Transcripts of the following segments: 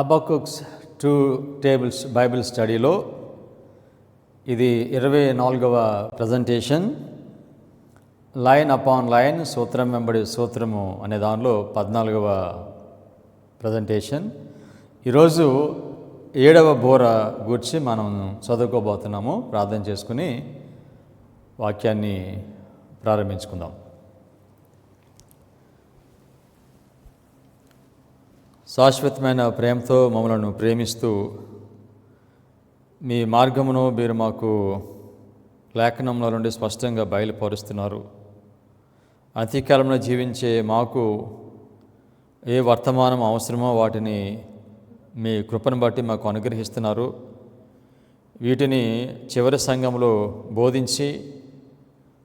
హబక్కుక్స్ 2 tables Bible స్టడీలో ఇది 24వ presentation. Line upon line, సూత్రం వెంబడి సూత్రము అనే దానిలో 14వ ప్రజెంటేషన్. ఈరోజు 7వ బోర గూర్చి మనం చదువుకోబోతున్నాము. ప్రార్థన చేసుకుని వాక్యాన్ని ప్రారంభించుకుందాం. శాశ్వతమైన ప్రేమతో మమ్మలను ప్రేమిస్తూ మీ మార్గమును మీరు మాకు లేఖనంలో నుండి స్పష్టంగా బయలుపరుస్తున్నారు. అతికాలంలో జీవించే మాకు ఏ వర్తమానం అవసరమో వాటిని మీ కృపను బట్టి మాకు అనుగ్రహిస్తున్నారు. వీటిని చివరి సంఘంలో బోధించి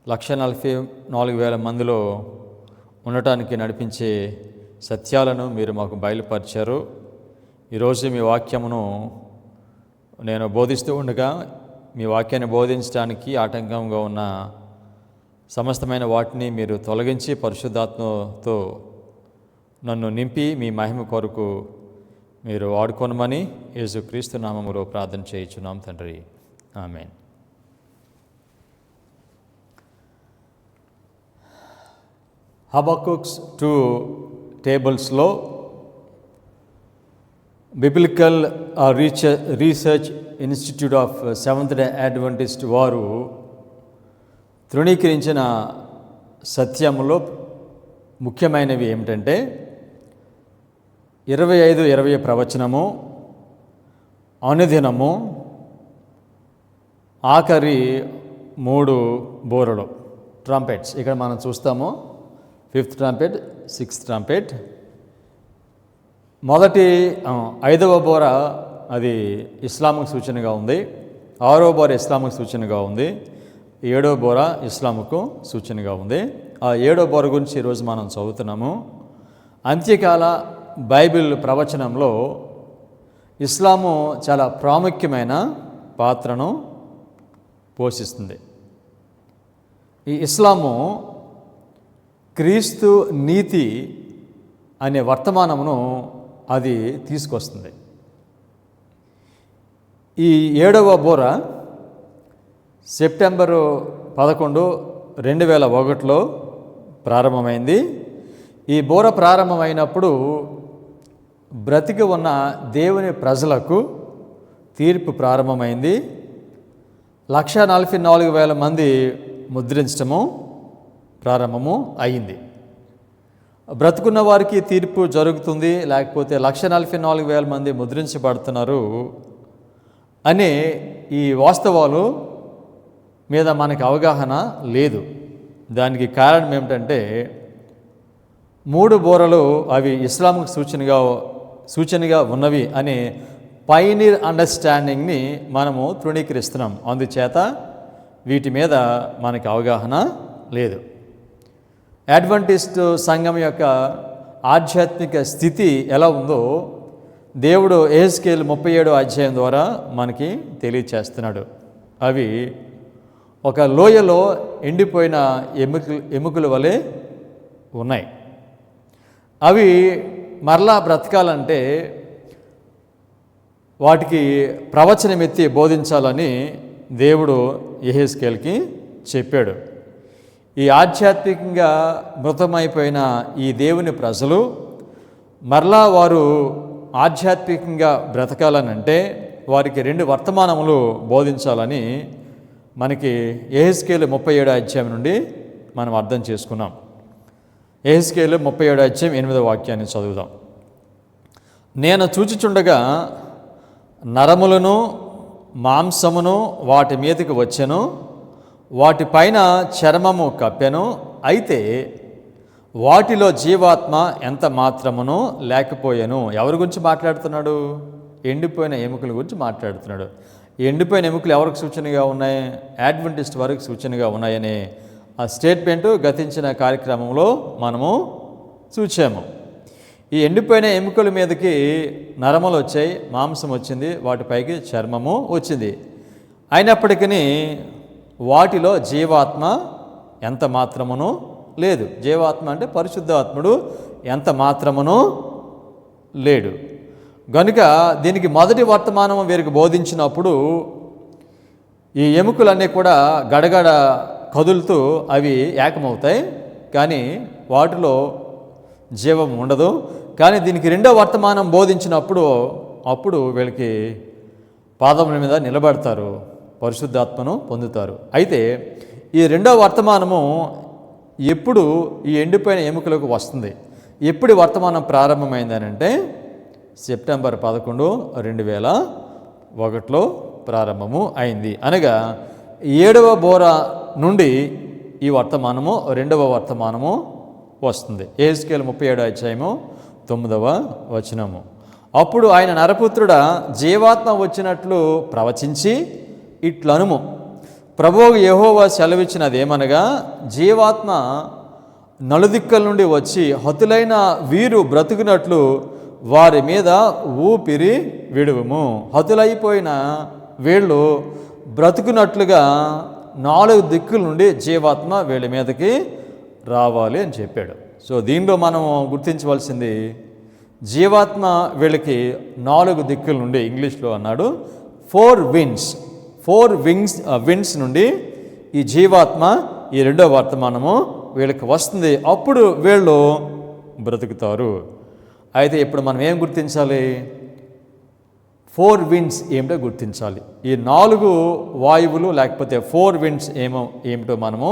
144,000 మందిలో ఉండటానికి నడిపించే సత్యాలను మీరు మాకు బయలుపరిచారు. ఈరోజు మీ వాక్యమును నేను బోధిస్తూ ఉండగా మీ వాక్యాన్ని బోధించడానికి ఆటంకంగా ఉన్న సమస్తమైన వాటిని మీరు తొలగించి పరిశుద్ధాత్మతో నన్ను నింపి మీ మహిమ కొరకు మీరు వాడుకోనమని యేసుక్రీస్తు నామములో ప్రార్థన చేయుచున్నాం తండ్రి, ఆమేన్. హబక్కుక్స్ 2 టేబుల్స్లో biblical research institute of seventh day adventist వారు తృణీకరించిన సత్యములో ముఖ్యమైనవి ఏమిటంటే 25-20 ప్రవచనము, అనుదినము, ఆఖరి 3 బోరలు, ట్రంపెట్స్. ఇక్కడ మనం చూస్తాము 5th ట్రంపెట్, 6th ట్రంపెట్. మొదటి 5వ బోర అది ఇస్లాంకు సూచనగా ఉంది. 6వ బోర ఇస్లాంకు సూచనగా ఉంది. 7వ బోర ఇస్లాంకు సూచనగా ఉంది. ఆ 7వ బోర గురించి ఈరోజు మనం చదువుతున్నాము. అంత్యకాల బైబిల్ ప్రవచనంలో ఇస్లాము చాలా ప్రాముఖ్యమైన పాత్రను పోషిస్తుంది. ఈ ఇస్లాము క్రీస్తు నీతి అనే వర్తమానమును అది తీసుకొస్తుంది. ఈ 7వ బోర సెప్టెంబరు 11, 2001లో ప్రారంభమైంది. ఈ బోర ప్రారంభమైనప్పుడు బ్రతికి ఉన్న దేవుని ప్రజలకు తీర్పు ప్రారంభమైంది. 144,000 మంది ముద్రించడము ప్రారంభము అయింది. బ్రతుకున్న వారికి తీర్పు జరుగుతుంది, లేకపోతే 144,000 మంది ముద్రించబడుతున్నారు అనే ఈ వాస్తవాలు మీద మనకి అవగాహన లేదు. దానికి కారణం ఏమిటంటే 3 బోరలు అవి ఇస్లాంకు సూచనగా ఉన్నవి అనే పైనీర్ అండర్స్టాండింగ్ని మనము తృణీకరిస్తున్నాం. అందుచేత వీటి మీద మనకి అవగాహన లేదు. అడ్వెంటిస్ట్ సంఘం యొక్క ఆధ్యాత్మిక స్థితి ఎలా ఉందో దేవుడు యెహెజ్కేలు 37వ అధ్యాయం ద్వారా మనకి తెలియచేస్తున్నాడు. అవి ఒక లోయలో ఎండిపోయిన ఎముకల వలె ఉన్నాయి. అవి మరలా బ్రతకాలంటే వాటికి ప్రవచనమెత్తి బోధించాలని దేవుడు యెహెజ్కేలుకి చెప్పాడు. ఈ ఆధ్యాత్మికంగా మృతమైపోయిన ఈ దేవుని ప్రజలు మరలా వారు ఆధ్యాత్మికంగా బ్రతకాలనంటే వారికి 2 వర్తమానములు బోధించాలని మనకి యెహెజ్కేలు 37వ అధ్యాయం నుండి మనం అర్థం చేసుకున్నాం. యెహెజ్కేలు 37వ అధ్యాయం 8వ వాక్యాన్ని చదువుదాం. నేను చూచుచుండగా నరములను మాంసమును వాటి మీదకి వచ్చెను, వాటిపైన చర్మము కప్పెను, అయితే వాటిలో జీవాత్మ ఎంత మాత్రమును లేకపోయాను. ఎవరి గురించి మాట్లాడుతున్నాడు? ఎండిపోయిన ఎముకల గురించి మాట్లాడుతున్నాడు. ఎండిపోయిన ఎముకలు ఎవరికి సూచనగా ఉన్నాయి? అడ్వెంటిస్ట్ వారికి సూచనగా ఉన్నాయనే ఆ స్టేట్మెంటు గతించిన కార్యక్రమంలో మనము చూచాము. ఈ ఎండిపోయిన ఎముకల మీదకి నరములు వచ్చాయి, మాంసం వచ్చింది, వాటిపైకి చర్మము వచ్చింది. అయినప్పటికీ వాటిలో జీవాత్మ ఎంత మాత్రమును లేదు. జీవాత్మ అంటే పరిశుద్ధాత్ముడు ఎంత మాత్రమును లేడు. గనుక దీనికి మొదటి వర్తమానం వీరికి బోధించినప్పుడు ఈ ఎముకలన్నీ కూడా గడగడ కదులుతూ అవి ఏకమవుతాయి, కానీ వాటిలో జీవం ఉండదు. కానీ దీనికి రెండో వర్తమానం బోధించినప్పుడు అప్పుడు వీళ్ళకి పాదముల మీద నిలబడతారు, పరిశుద్ధాత్మను పొందుతారు. అయితే ఈ రెండో వర్తమానము ఎప్పుడు ఈ ఎండిపోయిన ఎముకలకు వస్తుంది? ఎప్పుడు వర్తమానం ప్రారంభమైందనంటే సెప్టెంబర్ 11, 2001లో ప్రారంభము అయింది. అనగా 7వ బోర నుండి ఈ వర్తమానము, రెండవ వర్తమానము వస్తుంది. యెహెజ్కేలు 37వ అధ్యాయము 9వ వచనము. అప్పుడు ఆయన నరపుత్రుడా, జీవాత్మ వచ్చినట్లు ప్రవచించి ఇట్లనుము, ప్రభువు యెహోవా సెలవిచ్చినదేమనగా, జీవాత్మ నలుదిక్కల నుండి వచ్చి హతులైన వీరు బ్రతుకున్నట్లు వారి మీద ఊపిరి విడువుము. హతులైపోయిన వీళ్ళు బ్రతుకున్నట్లుగా 4 దిక్కుల నుండి జీవాత్మ వీళ్ళ మీదకి రావాలి అని చెప్పాడు. సో దీనిలో మనం గుర్తించవలసింది, జీవాత్మ వీళ్ళకి 4 దిక్కుల నుండి, ఇంగ్లీష్లో అన్నాడు 4 విండ్స్ నుండి ఈ జీవాత్మ ఈ రెండో వర్తమానము వీళ్ళకి వస్తుంది. అప్పుడు వీళ్ళు బ్రతుకుతారు. అయితే ఇప్పుడు మనం ఏం గుర్తించాలి? 4 విండ్స్ ఏమిటో గుర్తించాలి. ఈ 4 వాయువులు లేకపోతే 4 విండ్స్ ఏమిటో మనము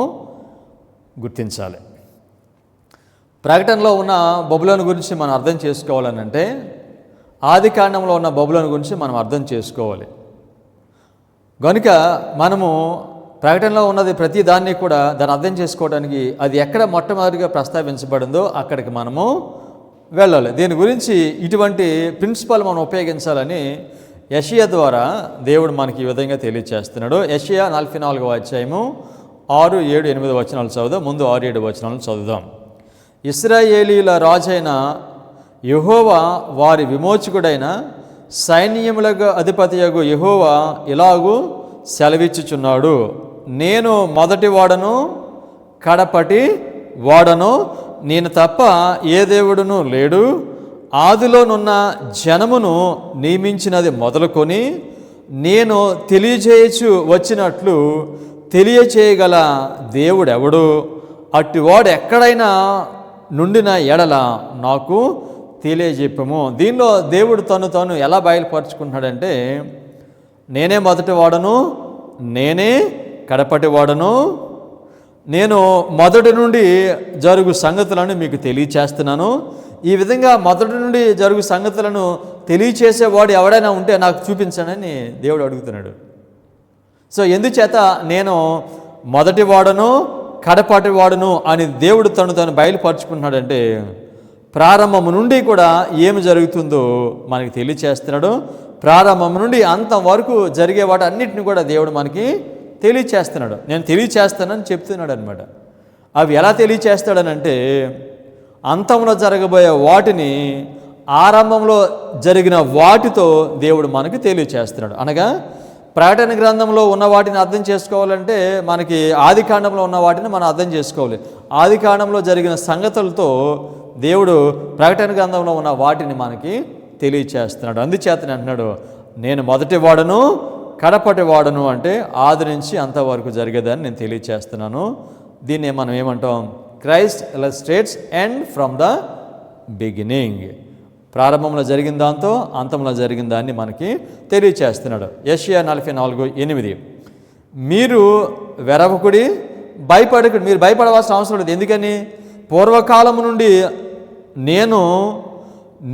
గుర్తించాలి. ప్రకటనలో ఉన్న బబులోను గురించి మనం అర్థం చేసుకోవాలనంటే ఆది కాండంలో ఉన్న బబులోను గురించి మనం అర్థం చేసుకోవాలి. కనుక మనము ప్రకటనలో ఉన్నది ప్రతి దాన్ని కూడా దాన్ని అర్థం చేసుకోవడానికి అది ఎక్కడ మొట్టమొదటిగా ప్రస్తావించబడిందో అక్కడికి మనము వెళ్ళాలి. దీని గురించి ఇటువంటి ప్రిన్సిపల్ మనం ఉపయోగించాలని యెషయా ద్వారా దేవుడు మనకి ఈ విధంగా తెలియచేస్తున్నాడు. యెషయా 44వ అధ్యాయము 6, 7, 8 వచనాలు చదువుదాం. ముందు 6, 7 వచనాలు చదువుదాం. ఇశ్రాయేలీల రాజైన యెహోవా వారి విమోచకుడైన సైన్యములకు అధిపతియగు యెహోవా ఇలాగూ సెలవిచ్చుచున్నాడు, నేను మొదటి వాడను కడపటి వాడను, నేను తప్ప ఏ దేవుడును లేడు. ఆదిలోనున్న జనమును నియమించినది మొదలుకొని నేను తెలియజేయచ్చు వచ్చినట్లు తెలియచేయగల దేవుడెవడు? అట్టివాడు ఎక్కడైనా నుండిన ఎడల నాకు తెలియజెప్పము. దీనిలో దేవుడు తను ఎలా బయలుపరుచుకుంటున్నాడంటే, నేనే మొదటి వాడను, నేనే కడపటి వాడను, నేను మొదటి నుండి జరుగు సంగతులను మీకు తెలియచేస్తున్నాను. ఈ విధంగా మొదటి నుండి జరుగు సంగతులను తెలియచేసేవాడు ఎవడైనా ఉంటే నాకు చూపించండి దేవుడు అడుగుతున్నాడు. సో ఎందుచేత నేను మొదటి వాడను కడపటి వాడును అని దేవుడు తను బయలుపరుచుకుంటున్నాడంటే ప్రారంభం నుండి కూడా ఏమి జరుగుతుందో మనకి తెలియచేస్తున్నాడు. ప్రారంభం నుండి అంతం వరకు జరిగే వాటి అన్నిటిని కూడా దేవుడు మనకి తెలియచేస్తున్నాడు. నేను తెలియచేస్తానని చెప్తున్నాడు అనమాట. అవి ఎలా తెలియచేస్తాడనంటే, అంతంలో జరగబోయే వాటిని ఆరంభంలో జరిగిన వాటితో దేవుడు మనకి తెలియచేస్తున్నాడు. అనగా ప్రకటన గ్రంథంలో ఉన్న వాటిని అర్థం చేసుకోవాలంటే మనకి ఆది కాండంలో ఉన్న వాటిని మనం అర్థం చేసుకోవాలి. ఆది కాండంలో జరిగిన సంగతులతో దేవుడు ప్రకటన గ్రంథంలో ఉన్న వాటిని మనకి తెలియచేస్తున్నాడు. అందుచేతనే అంటున్నాడు, నేను మొదటి వాడను కడపటి వాడను అంటే ఆది నుంచి అంతవరకు జరిగేదాన్ని నేను తెలియచేస్తున్నాను. దీన్ని మనం ఏమంటాం? Christ ఇలస్ట్రేట్స్ end from the beginning. ప్రారంభంలో జరిగిన దాంతో అంతంలో జరిగిన దాన్ని మనకి తెలియచేస్తున్నాడు. యెషయా 44:8 మీరు వెరవకుడి, భయపడకుడి. మీరు భయపడవలసిన అవసరం లేదు. ఎందుకని? పూర్వకాలము నుండి నేను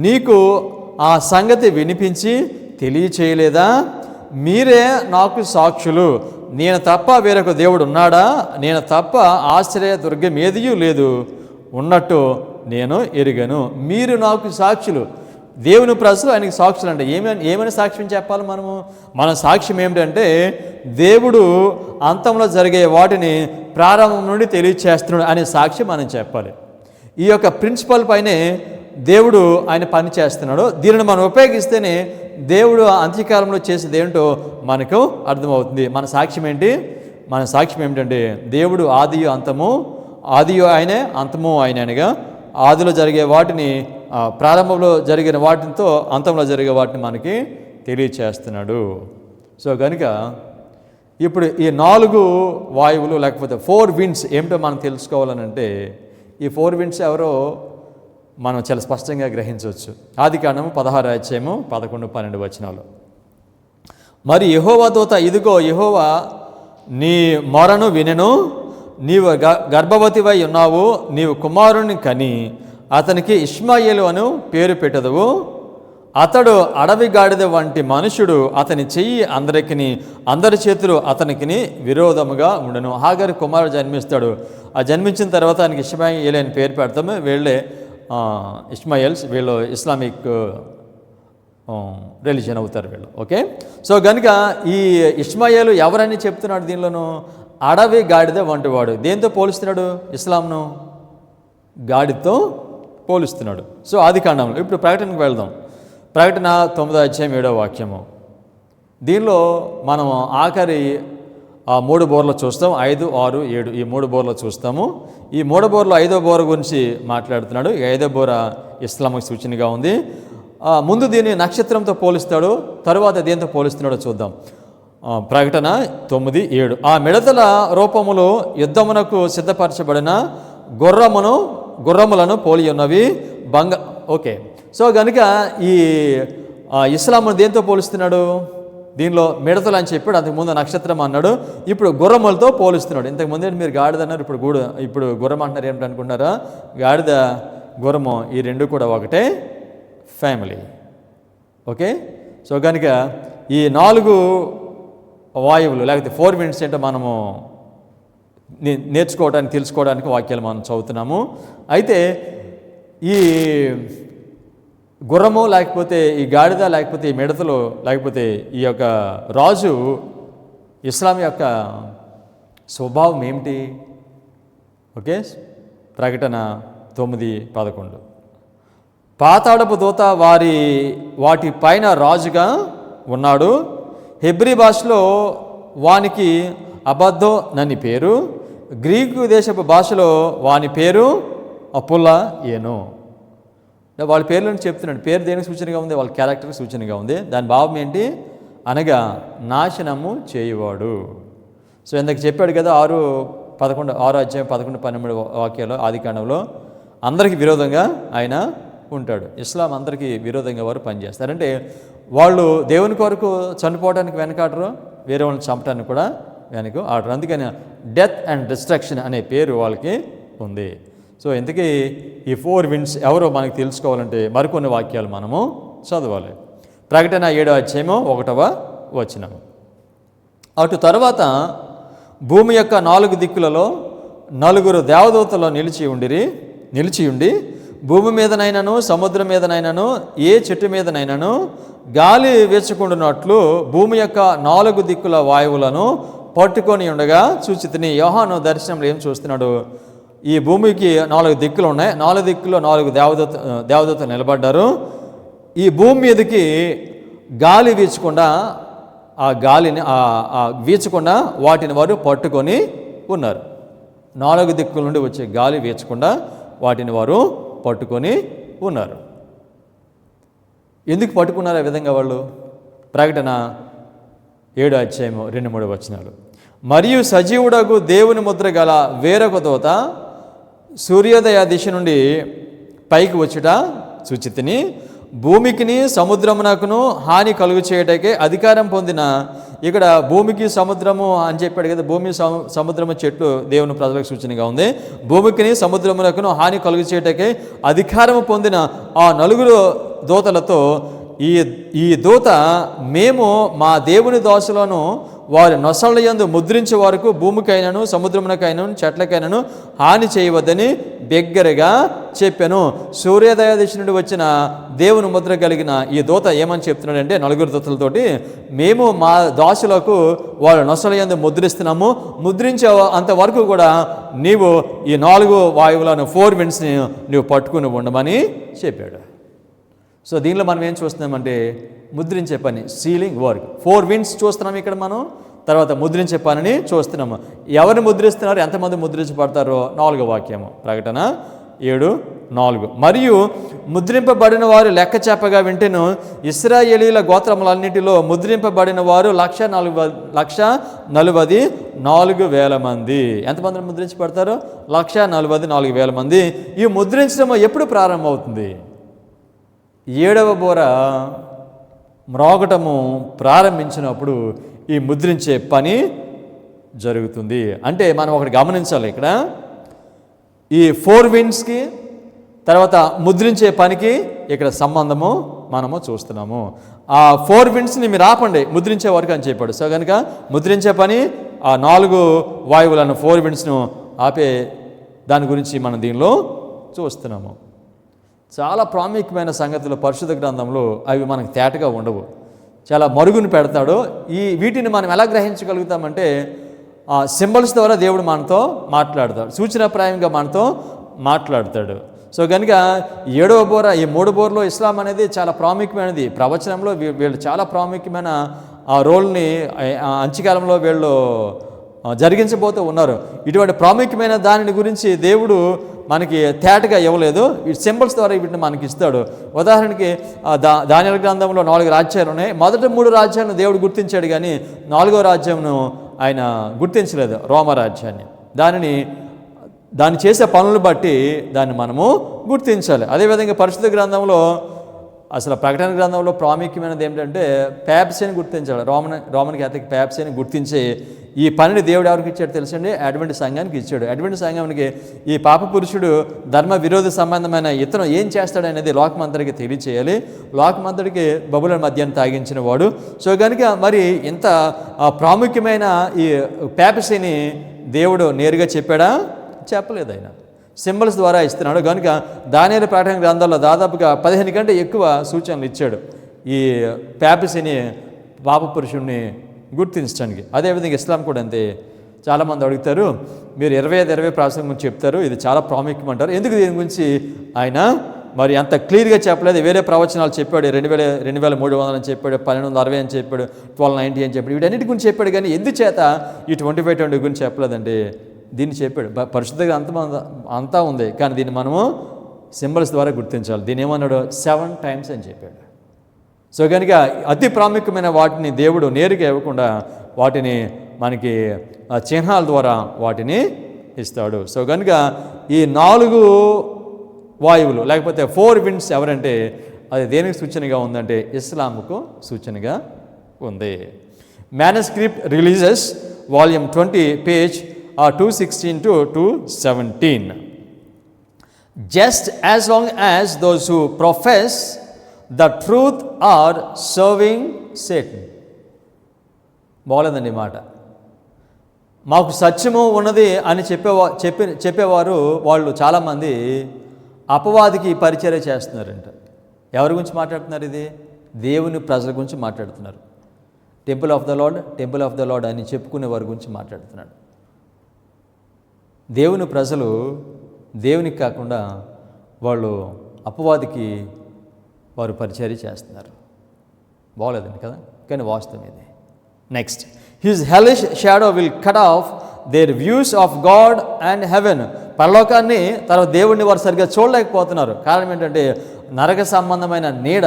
నీకు ఆ సంగతి వినిపించి తెలియచేయలేదా? మీరే నాకు సాక్షులు. నేను తప్ప వేరొక దేవుడు ఉన్నాడా? నేను తప్ప ఆశ్రయ దుర్గం ఏదియూ లేదు. ఉన్నట్టు నేను ఎరుగను. మీరు నాకు సాక్షులు. దేవుని ప్రజలు ఆయనకి సాక్షులు అంటే ఏమని సాక్ష్యం చెప్పాలి మనము? మన సాక్ష్యం ఏమిటంటే దేవుడు అంతంలో జరిగే వాటిని ప్రారంభం నుండి తెలియచేస్తున్నాడు అనే సాక్ష్యం మనం చెప్పాలి. ఈ యొక్క ప్రిన్సిపల్ పైనే దేవుడు ఆయన పని చేస్తున్నాడు. దీనిని మనం ఉపయోగిస్తేనే దేవుడు అంత్యకాలంలో చేసేది ఏంటో మనకు అర్థమవుతుంది. మన సాక్ష్యం ఏంటి? మన సాక్ష్యం ఏమిటంటే దేవుడు ఆదియు అంతము, ఆదియు ఆయనే అంతము ఆయన అనగా ఆదిలో జరిగే వాటిని ప్రారంభంలో జరిగిన వాటితో అంతంలో జరిగే వాటిని మనకి తెలియచేస్తున్నాడు. సో కనుక ఇప్పుడు ఈ 4 వాయువులు లేకపోతే 4 విండ్స్ ఏమిటో మనం తెలుసుకోవాలనంటే ఈ 4 విండ్స్ ఎవరో మనం చాలా స్పష్టంగా గ్రహించవచ్చు. ఆదికాండము 16 అధ్యాయము 11, 12 వచనాలు. మరి యెహోవా దూత, ఇదిగో యెహోవా నీ మొరను వినెను, నీవు గర్భవతివై ఉన్నావు, నీవు కుమారుని కని అతనికి ఇష్మాయేలు అను పేరు పెట్టెదవు. అతడు అడవి గాడిద వంటి మనుషుడు, అతని చెయ్యి అందరి చేతులు అతనికి విరోధముగా ఉండను. హాగరు కుమారుడు జన్మిస్తాడు. ఆ జన్మించిన తర్వాత ఆయనకి ఇష్మాయేలు అని పేరు పెడతాము. వీళ్ళే ఇష్మాయిల్స్, వీళ్ళు ఇస్లామిక్ రిలీజియన్ అవుతారు వీళ్ళు. ఓకే, సో కనుక ఈ ఇష్మాయేలు ఎవరని చెప్తున్నాడు దీనిలోనూ? అడవి గాడిద వంటి వాడు. దేంతో పోలుస్తున్నాడు? ఇస్లాంను గాడిదతో పోలుస్తున్నాడు. సో ఆదికాండంలో. ఇప్పుడు ప్రకటనకు వెళ్దాం. ప్రకటన 9వ అధ్యాయం 7వ వాక్యము. దీనిలో మనం ఆఖరి 3 బోర్లు చూస్తాం. 5, 6, 7 ఈ 3 బోర్లు చూస్తాము. ఈ 3 బోర్లో 5వ బోర గురించి మాట్లాడుతున్నాడు. ఈ 5వ బోర ఇస్లాంకి సూచనగా ఉంది. ముందు దీన్ని నక్షత్రంతో పోలుస్తాడు, తరువాత దేంతో పోలుస్తున్నాడో చూద్దాం. ప్రకటన 9, 7. ఆ మిడతల రూపములు యుద్ధమునకు సిద్ధపరచబడిన గుర్రములను పోలి ఉన్నవి. ఓకే, సో కనుక ఈ ఇస్లాంను దేంతో పోలుస్తున్నాడు? దీనిలో మిడతలు అని చెప్పాడు, అంతకుముందు నక్షత్రం అన్నాడు, ఇప్పుడు గుర్రములతో పోలుస్తున్నాడు. ఇంతకుముందు మీరు గాడిద అన్నారు, ఇప్పుడు గుర్రం అంటున్నారు. ఏమిటి అనుకుంటున్నారా? గాడిద, గుర్రము ఈ 2 కూడా ఒకటే ఫ్యామిలీ. ఓకే, సో కనుక ఈ 4 వాయువులు లేకపోతే 4 విండ్స్ ఏంటో మనము నేర్చుకోవడానికి, తెలుసుకోవడానికి వాక్యాలు మనం చదువుతున్నాము. అయితే ఈ గుర్రము లేకపోతే ఈ గాడిద లేకపోతే ఈ మిడతలు లేకపోతే ఈ యొక్క రాజు ఇస్లాం యొక్క స్వభావం ఏమిటి? ఓకే, ప్రకటన 9, 11. పాతాళపు దూత వాటి పైన రాజుగా ఉన్నాడు. హెబ్రీ భాషలో వానికి అబద్దో నని పేరు, గ్రీకు దేశపు భాషలో వాని పేరు అపుల్లా ఏను. వాళ్ళ పేర్లను చెప్తున్నాడు. పేరు దేనికి సూచనగా ఉంది? వాళ్ళ క్యారెక్టర్కి సూచనగా ఉంది. దాని భావం ఏంటి అనగా నాశనము చేయువాడు. సో ఇందాక చెప్పాడు కదా 6 అధ్యాయం 11, 12 వాక్యాలు ఆదికాండంలో అందరికీ విరోధంగా ఆయన ఉంటాడు. ఇస్లాం అందరికీ విరోధంగా వారు పనిచేస్తారంటే వాళ్ళు దేవుని కొరకు చనిపోవడానికి వెనకాడరు, వేరే వాళ్ళని చంపడానికి కూడా వెనక ఆడరు. అందుకని డెత్ అండ్ డిస్ట్రక్షన్ అనే పేరు వాళ్ళకి ఉంది. సో ఇంతకీ ఈ 4 విండ్స్ ఎవరో మనకు తెలుసుకోవాలంటే మరికొన్ని వాక్యాలు మనము చదవాలి. ప్రకటన 7వ అధ్యాయము 1వ వచనము. అటు తర్వాత భూమి యొక్క 4 దిక్కులలో 4 దేవదూతలు నిలిచి ఉండి భూమి మీదనైనను సముద్రం మీదనైనను ఏ చెట్టు మీదనైనను గాలి వీచకుండునట్లు భూమి యొక్క 4 దిక్కుల వాయువులను పట్టుకొని ఉండగా చూచితిని. యోహాను దర్శనంలో ఏం చూస్తున్నాడు? ఈ భూమికి 4 దిక్కులు ఉన్నాయి. 4 దిక్కుల్లో 4 దేవదూతలు నిలబడ్డారు. ఈ భూమి మీదకి గాలి వీచకుండా ఆ గాలిని వీచకుండా వాటిని వారు పట్టుకొని ఉన్నారు. 4 దిక్కుల నుండి వచ్చే గాలి వీచకుండా వాటిని వారు పట్టుకొని ఉన్నారు. ఎందుకు పట్టుకున్నారు ఆ విధంగా వాళ్ళు? ప్రకటన 7వ అధ్యాయము 2, 3 వచనాలు. మరియు సజీవుడగు దేవుని ముద్ర గల వేరొక దూత సూర్యోదయ దిశ నుండి పైకి వచ్చుట చూచితిని. భూమికిని సముద్రమునకును హాని కలుగు చేయటకే అధికారం పొందిన, ఇక్కడ భూమికి సముద్రము అని చెప్పాడు కదా, భూమి సముద్రము చెట్లు దేవుని ప్రజలకు సూచనగా ఉంది. భూమికిని సముద్రమునకును హాని కలుగు చేయటకే అధికారం పొందిన ఆ 4 దూతలతో ఈ దూత మేము మా దేవుని దాసులను వారి నొసళ్ళ యందు ముద్రించే వరకు భూమికైనను సముద్రమునకైనను చెట్లకైనను హాని చేయవద్దని బిగ్గరగా చెప్పాను. సూర్యోదయ దిశ నుండి వచ్చిన దేవుని ముద్ర కలిగిన ఈ దూత ఏమని చెప్తున్నాడంటే 4 దూతలతోటి మేము మా దాసులకు వాళ్ళ నొసళ్ళ యందు ముద్రిస్తున్నాము, ముద్రించే అంతవరకు కూడా నీవు ఈ 4 వాయువులను 4 విండ్స్ని నువ్వు పట్టుకుని ఉండమని చెప్పాడు. సో దీనిలో మనం ఏం చూస్తున్నామంటే ముద్రించే పని, సీలింగ్ వర్క్. 4 విండ్స్ చూస్తున్నాం ఇక్కడ మనం. తర్వాత ముద్రించే పనిని చూస్తున్నాము. ఎవరిని ముద్రిస్తున్నారు, ఎంతమంది ముద్రించబడతారో 4వ వాక్యము. ప్రకటన 7:4. మరియు ముద్రింపబడిన వారు లెక్క చెప్పగా వింటెను, ఇశ్రాయేలీల గోత్రములన్నిటిలో ముద్రింపబడిన వారు 1,44,000 మంది. ఎంతమంది ముద్రించబడతారు? 1,44,000 మంది. ఈ ముద్రించడం ఎప్పుడు ప్రారంభమవుతుంది? 7వ బోర మ్రోగటము ప్రారంభించినప్పుడు ఈ ముద్రించే పని జరుగుతుంది. అంటే మనం ఒకటి గమనించాలి, ఇక్కడ ఈ 4 windsకి తర్వాత ముద్రించే పనికి ఇక్కడ సంబంధము మనము చూస్తున్నాము. ఆ 4 windsని మీరు ఆపండి ముద్రించే వరకు అని చెప్పాడు. సో కనుక ముద్రించే పని ఆ 4 వాయువులను 4 windsను ఆపే దాని గురించి మనం దీనిలో చూస్తున్నాము. చాలా ప్రాముఖ్యమైన సంగతులు పరిశుద్ధ గ్రంథంలో అవి మనకు తేటగా ఉండవు, చాలా మరుగుని పెడతాడు. వీటిని మనం ఎలా గ్రహించగలుగుతామంటే సింబల్స్ ద్వారా దేవుడు మనతో మాట్లాడతాడు, సూచనాప్రాయంగా మనతో మాట్లాడతాడు. సో కనుక 7వ బోర, ఈ 3 బోర్లో ఇస్లాం అనేది చాలా ప్రాముఖ్యమైనది. ప్రవచనంలో వీళ్ళు చాలా ప్రాముఖ్యమైన ఆ రోల్ని అంత్యకాలంలో వీళ్ళు జరిగించబోతూ ఉన్నారు. ఇటువంటి ప్రాముఖ్యమైన దానిని గురించి దేవుడు మనకి తేటగా ఇవ్వలేదు, ఈ సింబల్స్ ద్వారా వీటిని మనకి ఇస్తాడు. ఉదాహరణకి దానియేలు గ్రంథంలో 4 రాజ్యాలు ఉన్నాయి. మొదటి 3 రాజ్యాలను దేవుడు గుర్తించాడు, కానీ 4వ రాజ్యంను ఆయన గుర్తించలేదు, రోమరాజ్యాన్ని. దాన్ని చేసే పనులు బట్టి దాన్ని మనము గుర్తించాలి. అదేవిధంగా పరిశుద్ధ గ్రంథంలో అసలు ప్రకటన గ్రంథంలో ప్రాముఖ్యమైనది ఏమిటంటే ప్యాప్సీని గుర్తించాడు. రోమన్ క్యాథలిక్ ప్యాప్సీని గుర్తించే ఈ పనిని దేవుడు ఎవరికి ఇచ్చాడు తెలుసండి? అడ్వెంటిస్ట్ సంఘానికి ఇచ్చాడు. అడ్వెంటిస్ట్ సంఘానికి ఈ పాప పురుషుడు ధర్మ విరోధ సంబంధమైన ఇతను ఏం చేస్తాడనేది లోకమంతటికి తెలియచేయాలి. లోకమంతటికి బబులోను మద్యాన్ని తాగించిన వాడు. సో కనుక మరి ఇంత ప్రాముఖ్యమైన ఈ ప్యాపసీని దేవుడు నేరుగా చెప్పాడా? చెప్పలేదు. ఆయన సింబల్స్ ద్వారా ఇస్తున్నాడు. కనుక దానియేలు ప్రకటన గ్రంథాల్లో దాదాపుగా 15 కంటే ఎక్కువ సూచనలు ఇచ్చాడు ఈ ప్యాపసీని పాప పురుషుడిని గుర్తించడానికి. అదేవిధంగా ఇస్లాం కూడా అంతే. చాలామంది అడుగుతారు, మీరు 25 ప్రాసంగం గురించి చెప్తారు, ఇది చాలా ప్రాముఖ్యం అంటారు, ఎందుకు దీని గురించి ఆయన మరి అంత క్లియర్గా చెప్పలేదు? వేరే ప్రవచనాలు చెప్పాడు, 2,300 అని చెప్పాడు, 1260 అని చెప్పాడు, 1290 అని చెప్పాడు, వీటన్నిటి గురించి చెప్పాడు, కానీ ఎందుచేత ఈ 2520 గురించి చెప్పలేదండి? దీన్ని చెప్పాడు. పరిశుద్ధ గ్రంథం అంతా ఉంది, కానీ దీన్ని మనము సింబల్స్ ద్వారా గుర్తించాలి. దీన్ని ఏమన్నాడు? 7 times అని చెప్పాడు. సో కనుక అతి ప్రాముఖ్యమైన వాటిని దేవుడు నేరుగా ఇవ్వకుండా వాటిని మనకి చిహ్నాల ద్వారా వాటిని ఇస్తాడు. సో కనుక ఈ 4 వాయువులు లేకపోతే 4 winds ఎవరంటే అది దేనికి సూచనగా ఉందంటే ఇస్లాంకు సూచనగా ఉంది. Manuscript releases volume 20 page 216 to 217. Just as long as those who profess the truth are serving Satan. బాగలేదండి మాట. మాకు సత్యము ఉన్నది అని చెప్పేవారు వాళ్ళు చాలామంది అపవాదికి పరిచర్య చేస్తున్నారంట. ఎవరి గురించి మాట్లాడుతున్నారు? ఇది దేవుని ప్రజల గురించి మాట్లాడుతున్నారు. టెంపుల్ ఆఫ్ ద లార్డ్ అని చెప్పుకునే వారి గురించి మాట్లాడుతున్నాడు. దేవుని ప్రజలు దేవునికి కాకుండా వాళ్ళు అపవాదికి వారు పరిచర్య చేస్తున్నారు. బాగోలేదండి కదా, కానీ వాస్తవం ఇది. Next, his hellish shadow will cut off their views of God and heaven. పరలోకాన్ని తర్వాత దేవుడిని వారు సరిగ్గా చూడలేకపోతున్నారు. కారణం ఏంటంటే నరక సంబంధమైన నీడ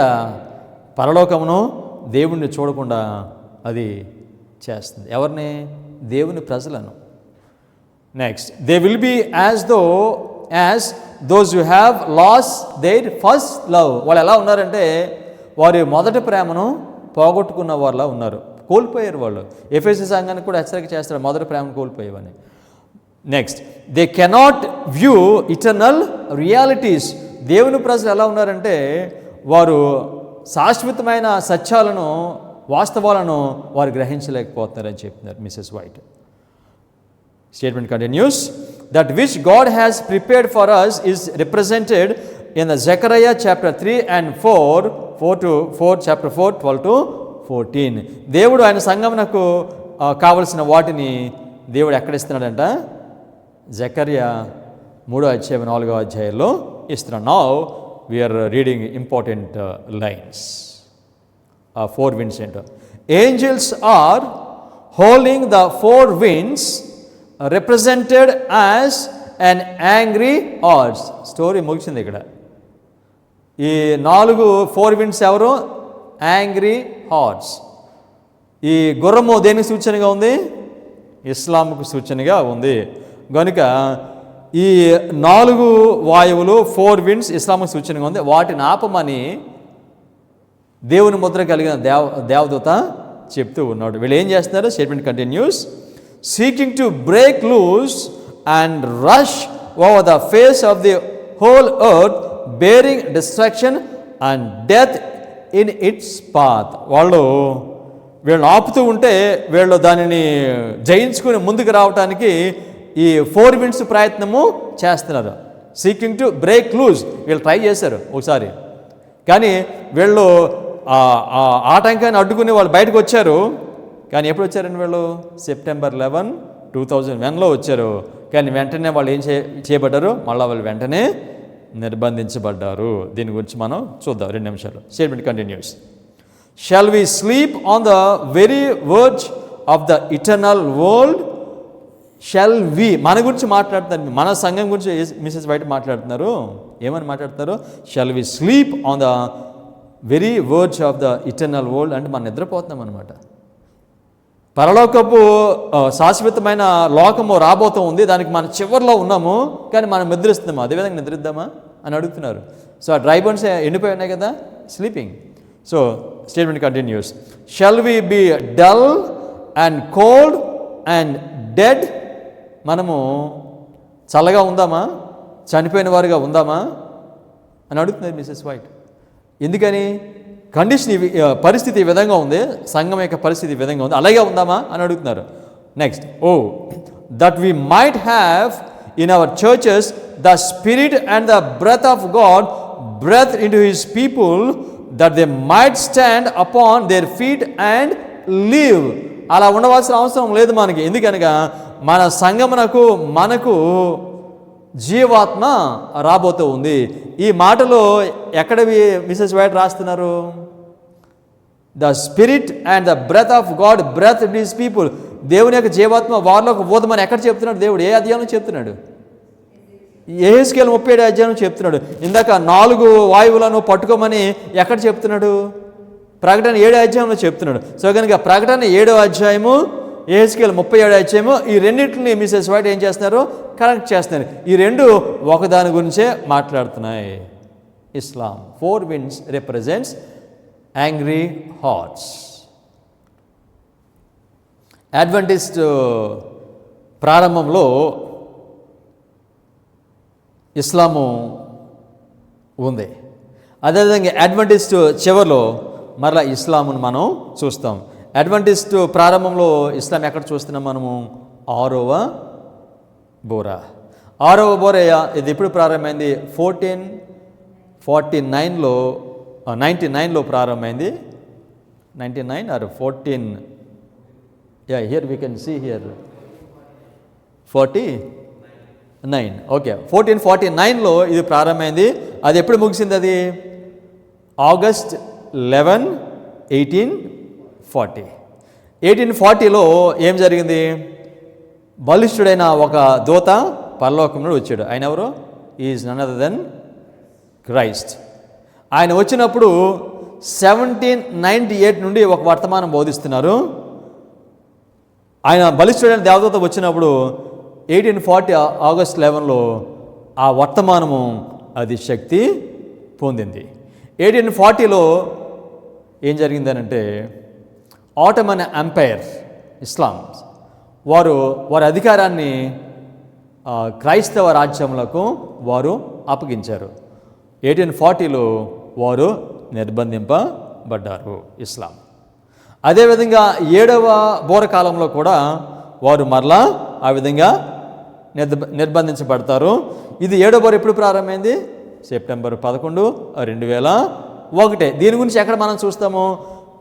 పరలోకమును దేవుణ్ణి చూడకుండా అది చేస్తుంది. ఎవరిని? దేవుని ప్రజలను. Next, they will be as those you have lost their first love. వాళ్ళు ఎలా ఉన్నారంటే వారి మొదటి ప్రేమను పోగొట్టుకున్న వాళ్ళ ఉన్నారు, కోల్పోయారు వాళ్ళు. ఎఫెసీ సంఘానికి కూడా హెచ్చరిక చేస్తారు, మొదటి ప్రేమను కోల్పోయేవని. Next, they cannot view eternal realities. దేవుని ప్రజలు ఎలా ఉన్నారంటే వారు శాశ్వతమైన సత్యాలను వాస్తవాలను వారు గ్రహించలేకపోతున్నారని చెప్తున్నారు Mrs white. Statement continues, that which God has prepared for us is represented in the Zechariah chapter 3 and 4, chapter 4, 12 to 14. దేవుడు ఆయన సంఘమునకు కావలసిన వాటిని దేవుడు ఎక్కడ ఇస్తున్నాడంట? జకర్యా 3:4 ఇస్తున్నాడు. Now we are reading important lines. 4 winds enter. Angels are holding the 4 winds represented as and angry hearts. Story ముగిసింది ఇక్కడ. ఈ 4 విండ్స్ ఎవరు? Angry hearts. ఈ గుర్రము దేనికి సూచనగా ఉంది? ఇస్లాంకు సూచనగా ఉంది. కనుక ఈ 4 వాయువులు 4 విండ్స్ ఇస్లాంకు సూచనగా ఉంది. వాటిని ఆపమని దేవుని ముద్ర కలిగిన దేవదూత చెప్తూ ఉన్నాడు. వీళ్ళు ఏం చేస్తున్నారు? Statement continues. Seeking to break loose and rush over the face of the whole earth bearing destruction and death in its path. వీళ్ళు ఆపుతూ ఉంటే వీళ్ళు దానిని జయించుకుని ముందుకు రావడానికి ఈ 4 విండ్స్ ప్రయత్నము చేస్తున్నారు. Seeking to break loose. వీళ్ళు ట్రై చేశారు ఒకసారి, కానీ వీళ్ళు ఆటంకాన్ని అడ్డుకుని వాళ్ళు బయటకు వచ్చారు. కానీ ఎప్పుడు వచ్చారండి వీళ్ళు? September 11, 2001లో వచ్చారు. కానీ వెంటనే వాళ్ళు ఏం చేయబడ్డారు? మళ్ళీ వాళ్ళు వెంటనే నిర్బంధించబడ్డారు. దీని గురించి మనం చూద్దాం 2 నిమిషాలు. Statement continues. Shall we sleep on the very verge of the eternal world? Shall we, మన గురించి మాట్లాడుతున్నారు, మన సంఘం గురించి మిసెస్ వైట్ మాట్లాడుతున్నారు. ఏమని మాట్లాడుతున్నారు? Shall we sleep on the very verge of the eternal world అంటే మనం నిద్రపోతున్నాం అనమాట. పరలోకపు శాశ్వతమైన లోకము రాబోతూ ఉంది, దానికి మనం చివరిలో ఉన్నాము, కానీ మనం నిద్రిస్తున్నాము. అదేవిధంగా నిద్రిద్దామా అని అడుగుతున్నారు. సో ఆ డ్రై బోన్స్ ఎండిపోయి ఉన్నాయి కదా, sleeping. So statement continues. Shall we be dull and cold and dead? మనము చల్లగా ఉందామా, చనిపోయిన వారుగా ఉందామా అని అడుగుతున్నారు మిసెస్ వైట్. ఎందుకని? కండిషన్ పరిస్థితి ఈ విధంగా ఉంది, సంఘం యొక్క పరిస్థితి ఈ విధంగా ఉంది, అలాగే ఉందామా అని అడుగుతున్నారు. Next, that we might have in our churches the spirit and the breath of God breathe into his people that they might stand upon their feet and live. అలా ఉండవలసిన అవసరం లేదు మనకి. ఎందుకనగా మన సంఘమునకు మనకు జీవాత్మ రాబోతూ ఉంది. ఈ మాటలో ఎక్కడవి మిసెస్ వైట్ రాస్తున్నారు? The spirit and the breath of God breathe in his people. దేవుని యొక్క జీవాత్మ వారిలోకి ఊదమని ఎక్కడ చెప్తున్నాడు దేవుడు? ఏ అధ్యాయంలో చెప్తున్నాడు? యెహెజ్కేలు 37 అధ్యాయం చెప్తున్నాడు. ఇందాక 4 వాయువులను పట్టుకోమని ఎక్కడ చెప్తున్నాడు? ప్రకటన 7 అధ్యాయంలో చెప్తున్నాడు. సో కనుక ప్రకటన 7 అధ్యాయము, యెహెజ్కేలు 37 అధ్యాయము, ఈ రెండింటిని మిసెస్ వైట్ ఏం చేస్తున్నారు? కనెక్ట్ చేస్తున్నారు. ఈ రెండు ఒకదాని గురించే మాట్లాడుతున్నాయి. ఇస్లాం 4 winds represents angry hearts. Adventist ప్రారంభంలో ఇస్లాము ఉంది. అదేవిధంగా అడ్వెంటిస్ట్ చివరిలో మరలా ఇస్లామును మనం చూస్తాం. అడ్వెంటిస్ట్ ప్రారంభంలో ఇస్లాం ఎక్కడ చూస్తున్నాం మనము? 6వ బోర. 6వ బోర ఇది ఎప్పుడు ప్రారంభమైంది? 1449లో 99లో ప్రారంభమైంది. 99 or 14? Yeah, here we can see here 49. Okay, 1449లో ఇది ప్రారంభమైంది. అది ఎప్పుడు ముగిసింది? అది August 11, 1840. 1840లో ఏం జరిగింది? బలిష్ఠుడైన ఒక దూత పరలోకం నుండి వచ్చాడు. ఆయన ఎవరు? Is none other than Christ. ఆయన వచ్చినప్పుడు 1798 నుండి ఒక వర్తమానం బోధిస్తున్నారు. ఆయన బలిష్ఠుడైన దేవదూత వచ్చినప్పుడు 1840 August 11లో ఆ వర్తమానము అది శక్తి పొందింది. 1840లో ఏం జరిగిందనంటే ఆటోమన్ ఎంపైర్ ఇస్లాం వారి అధికారాన్ని క్రైస్తవ రాజ్యములకు వారు అప్పగించారు. 1840లో వారు నిర్బంధింపబడ్డారు ఇస్లాం. అదేవిధంగా 7వ బోరకాలంలో కూడా వారు మరలా ఆ విధంగా నిర్బంధించబడతారు. ఇది 7వ బోర ఎప్పుడు ప్రారంభమైంది? September 11, 2001. దీని గురించి ఎక్కడ మనం చూస్తాము?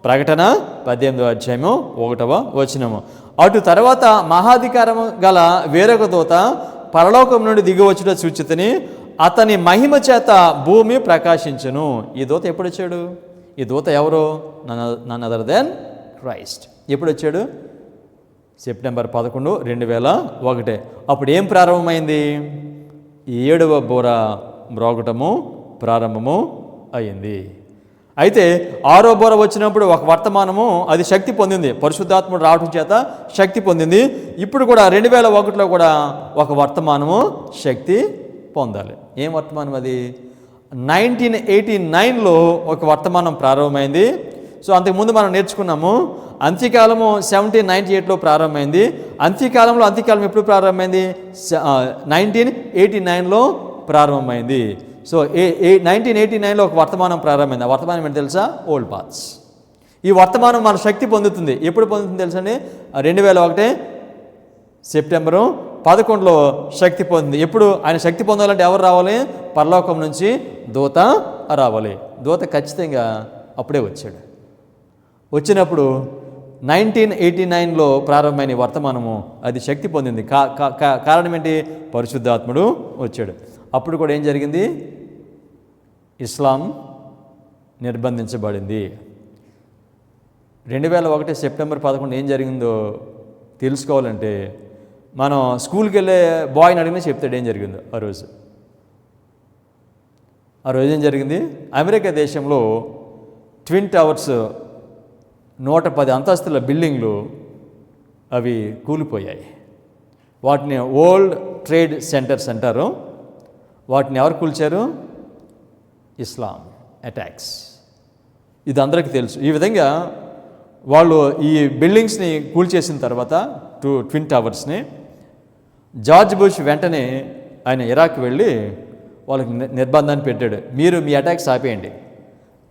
ప్రకటన 18వ అధ్యాయము 1వ వచనము. అటు తర్వాత మహాధికారము గల వేరొక దూత పరలోకం నుండి దిగివచ్చుట చూచితిని, అతని మహిమ చేత భూమి ప్రకాశించును. ఈ దూత ఎప్పుడు వచ్చాడు? ఈ దూత ఎవరు? None other than Christ. ఎప్పుడు వచ్చాడు? September 11, 2001. అప్పుడు ఏం ప్రారంభమైంది? 7వ బోర మ్రోగటము ప్రారంభము అయింది. అయితే 6వ బోర వచ్చినప్పుడు ఒక వర్తమానము అది శక్తి పొందింది, పరిశుద్ధాత్ముడు రావడం చేత శక్తి పొందింది. ఇప్పుడు కూడా 2001లో కూడా ఒక వర్తమానము శక్తి పొందాలి. ఏం వర్తమానం అది? 1989లో ఒక వర్తమానం ప్రారంభమైంది. సో అంతకుముందు మనం నేర్చుకున్నాము అంత్యకాలము 1798లో ప్రారంభమైంది. అంత్యకాలం ఎప్పుడు ప్రారంభమైంది? 1989లో ప్రారంభమైంది. సో 1989లో ఒక వర్తమానం ప్రారంభమైంది. ఆ వర్తమానం ఏంటి తెలుసా? Old paths. ఈ వర్తమానం మన శక్తి పొందుతుంది. ఎప్పుడు పొందుతుంది తెలుసండి? 2001 సెప్టెంబరు 11లో శక్తి పొందింది. ఎప్పుడు ఆయన శక్తి పొందాలంటే ఎవరు రావాలి? పరలోకం నుంచి దూత రావాలి. దూత ఖచ్చితంగా అప్పుడే వచ్చాడు. వచ్చినప్పుడు 1989లో ప్రారంభమైన వర్తమానము అది శక్తి పొందింది. కారణం ఏంటి? పరిశుద్ధాత్ముడు వచ్చాడు. అప్పుడు కూడా ఏం జరిగింది? ఇస్లాం నిర్బంధించబడింది. 2001 సెప్టెంబర్ 11 ఏం జరిగిందో తెలుసుకోవాలంటే మనం స్కూల్కి వెళ్ళే బాయ్ని అడిగినా చెప్తాడు ఏం జరిగిందో ఆ రోజు ఏం జరిగింది? అమెరికా దేశంలో ట్విన్ టవర్స్ 110 అంతస్తుల బిల్డింగ్లు అవి కూలిపోయాయి. వాటిని వరల్డ్ ట్రేడ్ సెంటర్స్ అంటారు. వాటిని ఎవరు కూల్చారు? ఇస్లాం అటాక్స్. ఇది అందరికీ తెలుసు. ఈ విధంగా వాళ్ళు ఈ బిల్డింగ్స్ని కూల్చేసిన తర్వాత ట్విన్ టవర్స్ని జార్జ్ బుష్ వెంటనే ఆయన ఇరాక్ వెళ్ళి వాళ్ళకి నిర్బంధాన్ని పెట్టాడు. మీరు మీ అటాక్స్ ఆపేయండి,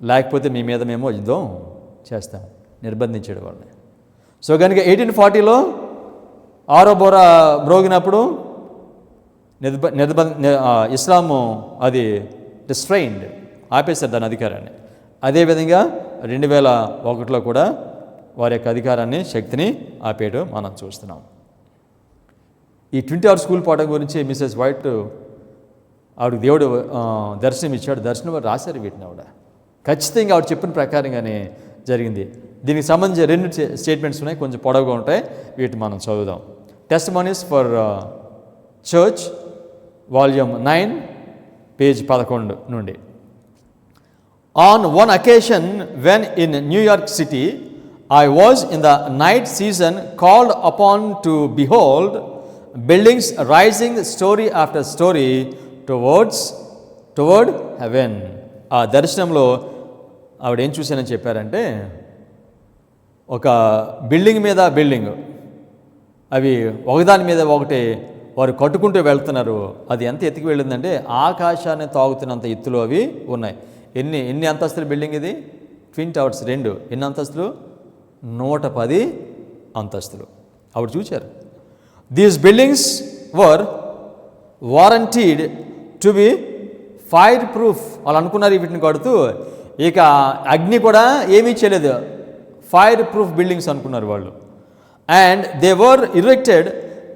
లేకపోతే మీ మీద మేము యుద్ధం చేస్తాం. నిర్బంధించాడు వాళ్ళని. సో కనుక 1840లో 6వ బోర మ్రోగినప్పుడు ఇస్లాము అది డిస్ట్రైన్డ్, ఆపేశారు దాని అధికారాన్ని. అదేవిధంగా 2001లో కూడా వారి యొక్క అధికారాన్ని, శక్తిని ఆపేయడం మనం చూస్తున్నాం. ఈ ట్విన్ టవర్ స్కూల్ పాఠం గురించి మిసెస్ వైట్ ఆవిడకి దేవుడు దర్శనం ఇచ్చాడు. దర్శనం రాశారు వీటిని. ఆవిడ ఖచ్చితంగా ఆవిడ చెప్పిన ప్రకారంగానే జరిగింది. దీనికి సంబంధించి 2 స్టేట్మెంట్స్ ఉన్నాయి, కొంచెం పొడవుగా ఉంటాయి. వీటిని మనం చదువుదాం. Testimonies for church volume 9 page 11 నుండి. On one occasion when in New York City I was in the night season called upon to behold buildings rising story after story toward heaven. ఆ దర్శనంలో ఆవిడ ఏం చూశానని చెప్పారంటే ఒక బిల్డింగ్ మీద building అవి ఒకదాని మీద ఒకటి వారు కట్టుకుంటూ వెళ్తున్నారు. అది ఎంత ఎత్తుకు వెళ్ళిందంటే ఆకాశాన్ని తాగుతున్నంత ఎత్తులో అవి ఉన్నాయి. ఎన్ని అంతస్తుల బిల్డింగ్ ఇది? Twin towers 2. ఎన్ని అంతస్తులు? 110 అంతస్తులు. ఆవిడ చూశారు. These buildings were warranted to be fire proof. వాళ్ళు అనుకున్నారు వీటిని కడుతూ ఇక అగ్ని కూడా ఏమీ చేయలేదు, ఫైర్ ప్రూఫ్ బిల్డింగ్స్ అనుకున్నారు వాళ్ళు. And they were erected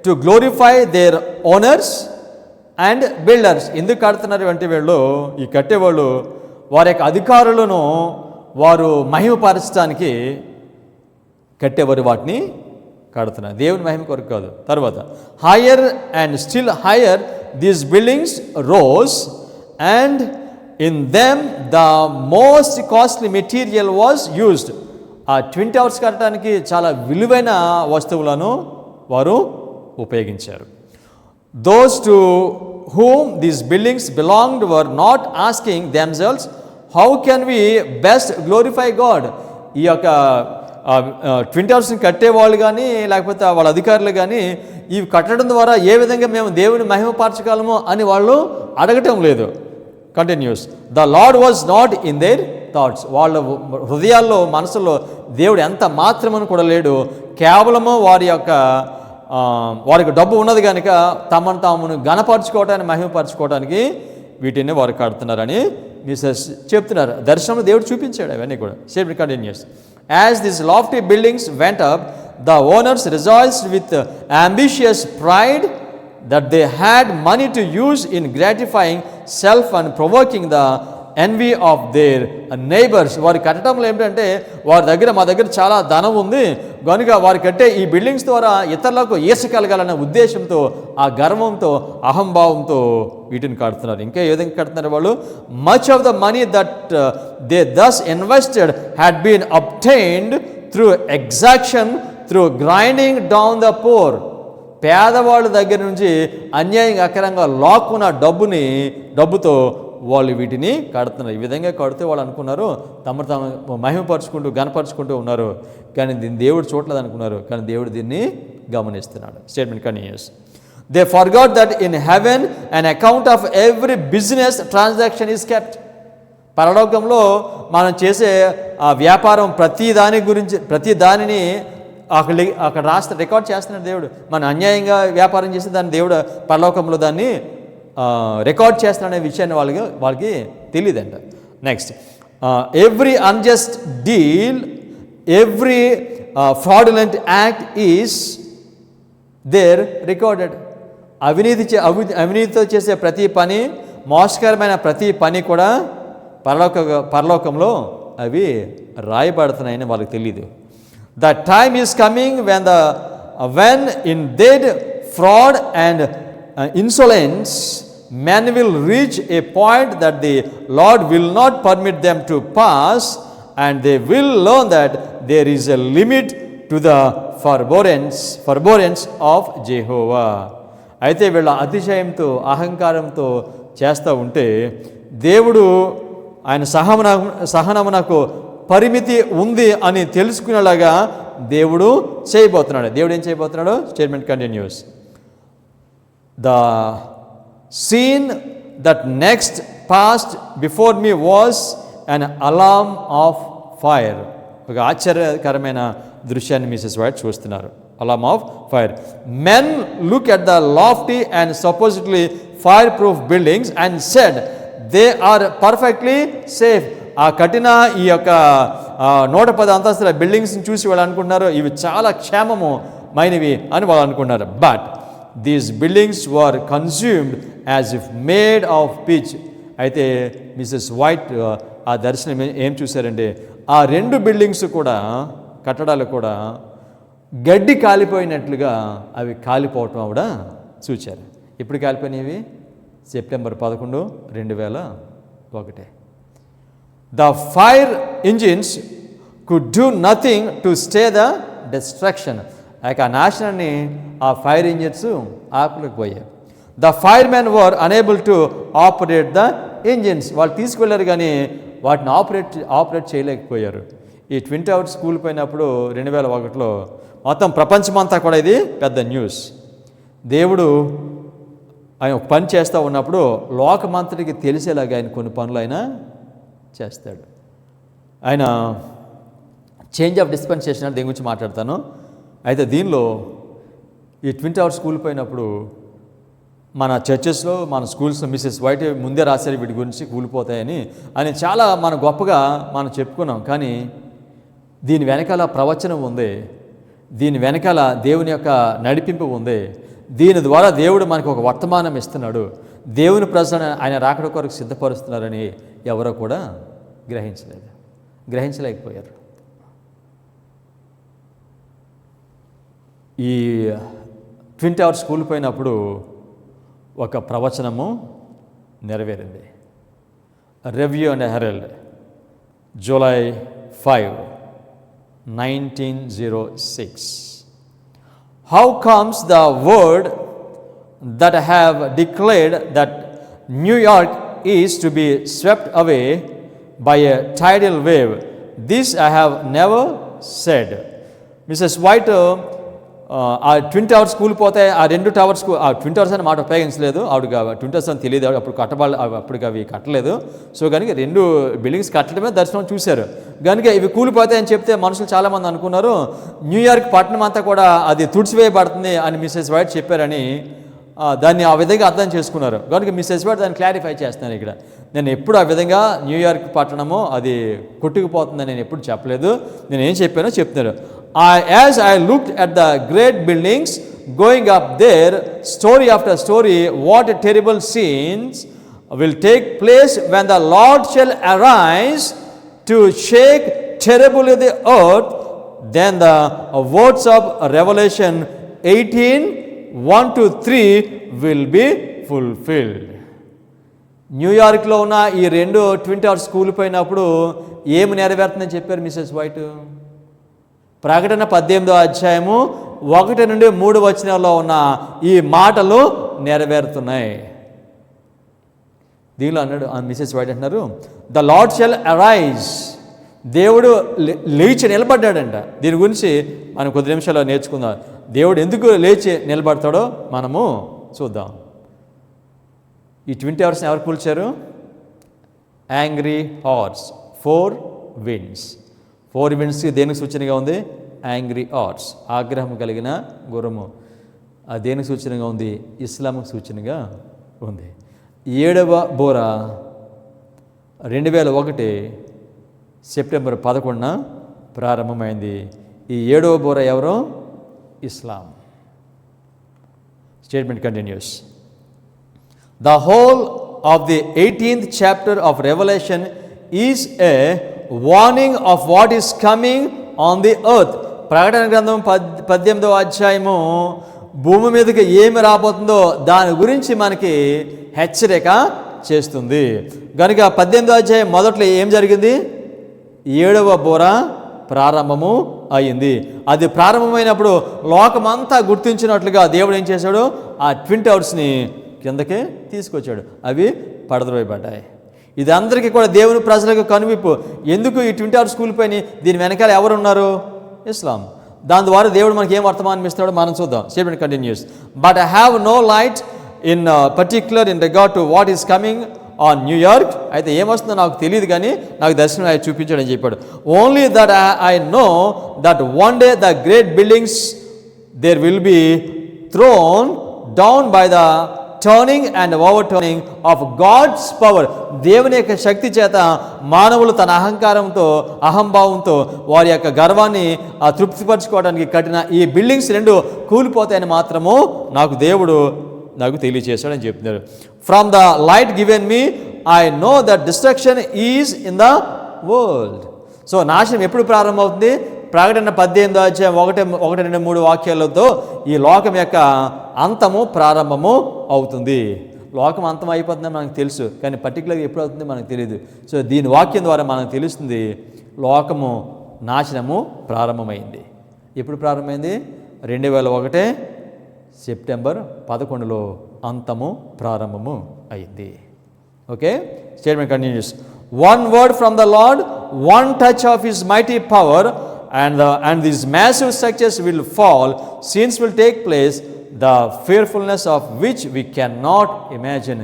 to glorify their owners and builders. ఎందుకు కడుతున్నారు అంటే వీళ్ళు, ఈ కట్టేవాళ్ళు వారి యొక్క అధికారులను వారు మహిమపరచడానికి కట్టేవారు వాటిని కడుతున్నారు, దేవుని మహిమ కొరకు కాదు. తర్వాత higher and still higher these buildings rose and in them the most costly material was used. ఆ ట్విన్ టవర్స్ కట్టడానికి చాలా విలువైన వస్తువులను వారు ఉపయోగించారు. Those to whom these buildings belonged were not asking themselves, how can we best glorify God? ఈ యొక్క twin టవర్స్ని కట్టేవాళ్ళు కానీ లేకపోతే వాళ్ళ అధికారులు కానీ ఇవి కట్టడం ద్వారా ఏ విధంగా మేము దేవుని మహిమపరచగలము అని వాళ్ళు అడగటం లేదు. Continuous. The lord was not in their thoughts. వాళ్ళ హృదయాల్లో మనసులో దేవుడు ఎంత మాత్రమని కూడా లేడు. కేవలము వారికి డబ్బు ఉన్నది కనుక తమను తామును గణపరచుకోవడానికి, మహిమపరచుకోవడానికి వీటిని వారు కడుతున్నారని మిసెస్ చెప్తున్నారు. దర్శనంలో దేవుడు చూపించాడు అవన్నీ కూడా. Statement continuous. As this lofty buildings went up, the owners rejoiced with ambitious pride that they had money to use in gratifying self and provoking the envy of their neighbours. వారి కట్టడంలో ఏమిటంటే వారి దగ్గర మా దగ్గర చాలా ధనం ఉంది కనుక వారు కట్టే ఈ బిల్డింగ్స్ ద్వారా ఇతరులకు ఈర్ష్య కలగాలనే ఉద్దేశంతో, ఆ గర్వంతో, అహంభావంతో వీటిని కడుతున్నారు. ఇంకా ఏ విధంగా కడుతున్నారు వాళ్ళు? Much of the money that they thus invested had been obtained through exaction, through grinding down the poor. పేదవాళ్ళ దగ్గర నుంచి అన్యాయంగా అక్రమంగా లాక్కున్న డబ్బుతో వాళ్ళు వీటిని కడుతున్నారు. ఈ విధంగా కడితే వాళ్ళు అనుకున్నారు తమ మహిమపరుచుకుంటూ గణపరుచుకుంటూ ఉన్నారు, కానీ దీన్ని దేవుడు చూడలేదు అనుకున్నారు. కానీ దేవుడు దీన్ని గమనిస్తున్నాడు. Statement continues. They forgot that in heaven an account of every business transaction is kept. పరలోకంలో మనం చేసే ఆ వ్యాపారం ప్రతి దానిని అక్కడ రికార్డ్ చేస్తున్నాడు దేవుడు. మన అన్యాయంగా వ్యాపారం చేస్తే దాన్ని దేవుడు పరలోకంలో దాన్ని రికార్డ్ చేస్తున్నాడనే విషయాన్ని వాళ్ళకి తెలియదంట. Next, every unjust deal, every fraudulent act is there recorded. అవినీతితో చేసే ప్రతి పని, మోసకరమైన ప్రతి పని కూడా పరలోకంలో అవి రాయబడుతున్నాయని వాళ్ళకి తెలియదు. The time is coming when in dead fraud and insolence men will reach a point that the Lord will not permit them to pass, and they will learn that there is a limit to the forbearance of Jehovah. అయితే వీళ్ళ అతిశయంతో అహంకారంతో చేస్తూ ఉంటే దేవుడు ఆయన సహనమునకు పరిమితి ఉంది అని తెలుసుకునేలాగా దేవుడు చేయబోతున్నాడు. దేవుడు ఏం చేయబోతున్నాడు? Statement continues. The scene that next passed before me was an alarm of fire. ఒక ఆశ్చర్యకరమైన దృశ్యాన్ని మిసెస్ వైట్ చూస్తున్నారు. Alarm of fire. Men look at the lofty and supposedly fireproof buildings and said they are perfectly safe. ఆ కఠిన ఈ యొక్క 110 అంతస్తుల బిల్డింగ్స్ని చూసి వాళ్ళు అనుకుంటున్నారు ఇవి చాలా క్షేమమైనవి అని వాళ్ళు అనుకున్నారు. But these buildings were consumed as if made of pitch. అయితే మిసెస్ వైట్ ఆ దర్శనం ఏం చూశారంటే ఆ 2 బిల్డింగ్స్ కూడా, కట్టడాలు కూడా గడ్డి కాలిపోయినట్లుగా అవి కాలిపోవటం ఆవిడ చూశారు. ఎప్పుడు కాలిపోయినవి? September 11, 2001. The fire engines could do nothing to stay the destruction. ఆ నాశనాన్ని ఆ ఫైర్ ఇంజిన్స్ ఆపలేకపోయాయి. The firemen were unable to operate the engines. వాళ్ళు తీసుకెళ్లారు కానీ వాటిని ఆపరేట్ చేయలేకపోయారు. ఈ ట్విన్ టవర్స్ కూలిపోయినప్పుడు 2001లో మొత్తం ప్రపంచమంతా కూడా ఇది పెద్ద న్యూస్. దేవుడు ఆయన ఒక పని చేస్తూ ఉన్నప్పుడు లోకమంతటికి తెలిసేలాగా ఆయన కొన్ని పనులు ఆయన చేస్తాడు. ఆయన చేంజ్ ఆఫ్ డిస్పెన్సేషన్ అంటే దీని గురించి మాట్లాడతాను. అయితే దీనిలో ఈ ట్విన్ టవర్స్ కూలిపోయినప్పుడు మన చర్చెస్లో, మన స్కూల్స్లో మిసెస్ వైట్ ముందే రాశారు వీటి గురించి కూలిపోతాయని. అని చాలా మన గొప్పగా మనం చెప్పుకున్నాం. కానీ దీని వెనకాల ప్రవచనం ఉంది, దీని వెనకాల దేవుని యొక్క నడిపింపు ఉంది. దీని ద్వారా దేవుడు మనకు ఒక వర్తమానం ఇస్తున్నాడు. దేవుని ప్రజలను ఆయన రాకడ కొరకు సిద్ధపరుస్తున్నారని ఎవరో కూడా గ్రహించలేకపోయారు. ఈ ట్విన్ టవర్స్ కూలిపోయినప్పుడు ఒక ప్రవచనము నెరవేరింది. Review and Harold, July 5, 1906. How comes the word that have declared that New York is to be swept away by a tidal wave? This I have never said. Mrs. White ఆ twin towers కూలిపోతే ఆ 2 towers ఆ twin towers అనే మాట ఉపయోగించలేదు. ఆవిడకి twin towers అని తెలియదు, అప్పుడు అప్పటికి అవి కట్టలేదు. సో కనుక 2 బిల్డింగ్స్ కట్టడమే దర్శనం చూశారు. కనుక ఇవి కూలిపోతాయని చెప్తే మనుషులు చాలామంది అనుకున్నారు న్యూయార్క్ పట్టణం అంతా కూడా అది తుడిచివేయబడుతుంది అని మిసెస్ వైట్ చెప్పారని దాన్ని ఆ విధంగా అర్థం చేసుకున్నారు. కనుక మిసెస్ వైట్ దాన్ని క్లారిఫై చేస్తున్నాను ఇక్కడ. నేను ఎప్పుడు ఆ విధంగా న్యూయార్క్ పట్టణము అది కొట్టుకుపోతుందని నేను ఎప్పుడు చెప్పలేదు. నేను ఏం చెప్పానో చెప్తున్నాను. As I looked at the great buildings going up there, story after story, what terrible scenes will take place when the Lord shall arise to shake terribly the earth. Then the words of Revelation 18:1-3 will be fulfilled. న్యూయార్క్లో ఉన్న ఈ 2 twin towers కూలిపోయినప్పుడు ఏమి నెరవేరుతుందని చెప్పారు Mrs white? ప్రకటన 18వ అధ్యాయము 1-3 వచనాల్లో ఉన్న ఈ మాటలు నెరవేరుతున్నాయి. దీనిలో అన్నాడు మిసెస్ వైట్ అంటున్నారు, ద లార్డ్ షల్ అరైజ్. దేవుడు లేచి నిలబడ్డాడంట. దీని గురించి మనం కొద్ది నిమిషాల్లో నేర్చుకుందాం. దేవుడు ఎందుకు లేచి నిలబడతాడో మనము చూద్దాం. ఈ ట్విన్ టవర్స్ని ఎవరు కూల్చారు? Angry horse, 4 winds. 4 winds దేనికి సూచనగా ఉంది? యాంగ్రీ హార్స్, ఆగ్రహం కలిగిన గుర్రము. ఆ దేనికి సూచనగా ఉంది? ఇస్లాంకు సూచనగా ఉంది. 7వ బోర 2001 సెప్టెంబర్ 11న ప్రారంభమైంది. ఈ 7వ బోర ఎవరు? Islam. Statement continues. The whole of the 18th chapter of Revelation is a warning of what is coming on the earth. ప్రకటన గ్రంథం 18వ అధ్యాయము భూమి మీదకి ఏమి రాబోతుందో దాని గురించి మనకి హెచ్చరిక చేస్తుంది. కనుక 18వ అధ్యాయం మొదట్లో ఏం జరిగింది? 7వ బోర ప్రారంభము అయింది. అది ప్రారంభమైనప్పుడు లోకమంతా గుర్తించినట్లుగా దేవుడు ఏం చేశాడు? ఆ ట్విన్ టవర్స్ని కిందకే తీసుకొచ్చాడు. అవి పడద్రోయబడ్డాయి. ఇది అందరికీ కూడా దేవుని ప్రజలకు కనువిప్పు. ఎందుకు ఈ ట్విన్ టవర్స్ కూలిపోయినాయి? దీని వెనకాల ఎవరు ఉన్నారు? ఇస్లాం. దాని ద్వారా దేవుడు మనకి ఏం వర్తమానం ఇస్తాడో మనం చూద్దాం. Statement continues. But I have no light in particular in regard to what is coming on New York. అయితే ఏమొస్తుందో నాకు తెలియదు, కానీ నాకు దర్శనం ఆయన చూపించాడని చెప్పాడు. Only that I know that one day the great buildings there will be thrown down by the turning and overturning of God's power. దేవుని యొక్క శక్తి చేత మానవులు తన అహంభావంతో వారి యొక్క గర్వాన్ని తృప్తిపరచుకోవడానికి కట్టిన ఈ బిల్డింగ్స్ 2 కూలిపోతాయని మాత్రము దేవుడు నాకు తెలియచేశాడని చెప్తున్నారు. From the light given me I know that destruction is in the world. So నాశనం ఎప్పుడు ప్రారంభమవుతుంది? ప్రకటన 18వ అధ్యాయం 1-3 వాక్యాలతో ఈ లోకం యొక్క అంతము ప్రారంభము అవుతుంది. లోకం అంతం అయిపోతుందని మనకు తెలుసు, కానీ పర్టికులర్గా ఎప్పుడు అవుతుందో మనకు తెలియదు. సో దీని వాక్యం ద్వారా మనకు తెలుస్తుంది లోకము నాశనము ప్రారంభమైంది. ఎప్పుడు ప్రారంభమైంది? 2001 సెప్టెంబర్ 11లో అంతము ప్రారంభము అయింది. Okay, statement continuous. One word from the lord, one touch of his mighty power and these massive structures will fall. Scenes will take place, the fearfulness of which we cannot imagine.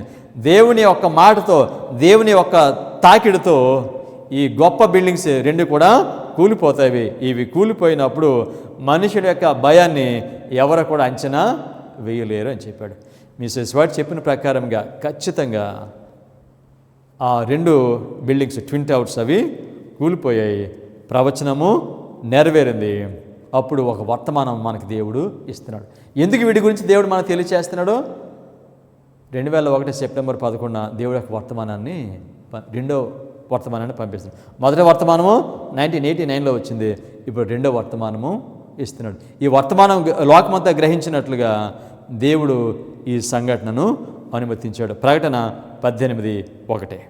దేవుని యొక్క మాటతో, దేవుని యొక్క తాకిడితో ఈ గొప్ప buildings 2 కూడా కూలిపోతాయి. ఇవి కూలిపోయినప్పుడు మనుషుల యొక్క భయాన్ని ఎవరు కూడా అంచనా వేయలేరు అని చెప్పాడు. మిసెస్ వైట్ చెప్పిన ప్రకారంగా ఖచ్చితంగా ఆ 2 బిల్డింగ్స్ ట్విన్ టవర్స్ అవి కూలిపోయాయి. ప్రవచనము నెరవేరింది. అప్పుడు ఒక వర్తమానం మనకి దేవుడు ఇస్తున్నాడు. ఎందుకు వీటి గురించి దేవుడు మనకు తెలియచేస్తున్నాడు? 2001 సెప్టెంబర్ 11న దేవుడు యొక్క వర్తమానాన్ని 2వ వర్తమానాన్ని పంపిస్తున్నాడు. మొదటి వర్తమానము 1989లో వచ్చింది. ఇప్పుడు 2వ వర్తమానము ఇస్తున్నాడు. ఈ వర్తమానం లోకమంతా గ్రహించినట్లుగా దేవుడు ఈ సంఘటనను అనుమతించాడు. ప్రకటన 18:1.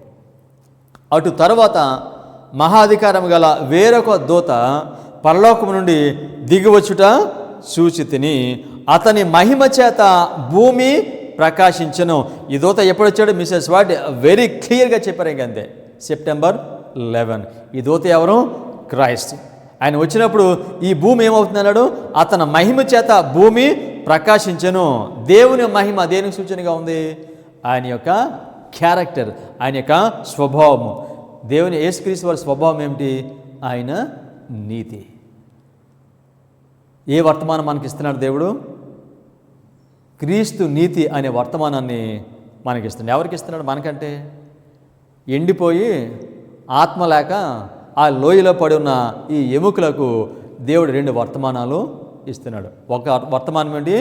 అటు తర్వాత మహాధికారం గల వేరొక దూత పరలోకము నుండి దిగివచ్చుట చూచితిని. అతని మహిమ చేత భూమి ప్రకాశించను. ఈ దూత ఎప్పుడు వచ్చాడు? మిసెస్ వాట్ వెరీ క్లియర్గా చెప్పారు. ఇంకంతే, సెప్టెంబర్ 11. ఈ దూత ఎవరు? క్రైస్ట్. ఆయన వచ్చినప్పుడు ఈ భూమి ఏమవుతుంది అన్నాడు? అతని మహిమ చేత భూమి ప్రకాశించను. దేవుని మహిమ దేనికి సూచనగా ఉంది? ఆయన యొక్క క్యారెక్టర్, ఆయన యొక్క స్వభావము. దేవుని యేసుక్రీస్తు వారి స్వభావం ఏమిటి? ఆయన నీతి. ఏ వర్తమానం మనకి ఇస్తున్నాడు దేవుడు? క్రీస్తు నీతి అనే వర్తమానాన్ని మనకిస్తున్నాడు. ఎవరికి ఇస్తున్నాడు? మనకంటే ఎండిపోయి ఆత్మ లేక ఆ లోయలో పడి ఉన్న ఈ ఎముకలకు దేవుడు 2 వర్తమానాలు ఇస్తున్నాడు. ఒక వర్తమానం ఏంటి?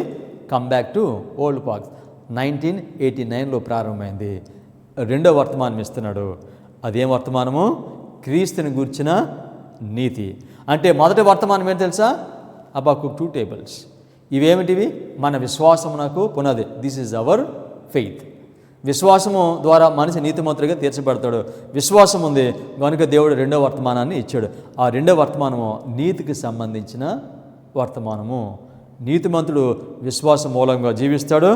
Come back to old parks. 1989లో ప్రారంభమైంది. రెండో వర్తమానం ఇస్తున్నాడు. అదేం వర్తమానము? క్రీస్తుని గూర్చిన నీతి. అంటే మొదటి వర్తమానం ఏంటి తెలుసా? హబక్కూక్ 2 tables. ఇవేమిటివి? మన విశ్వాసమునకు పునాది. This is our faith. విశ్వాసము ద్వారా మనిషి నీతిమంతుడిగా తీర్చబడతాడు. విశ్వాసం ఉంది కనుక దేవుడు రెండో వర్తమానాన్ని ఇచ్చాడు. ఆ రెండో వర్తమానము నీతికి సంబంధించిన వర్తమానము. నీతిమంతుడు విశ్వాసం మూలంగా జీవిస్తాడు.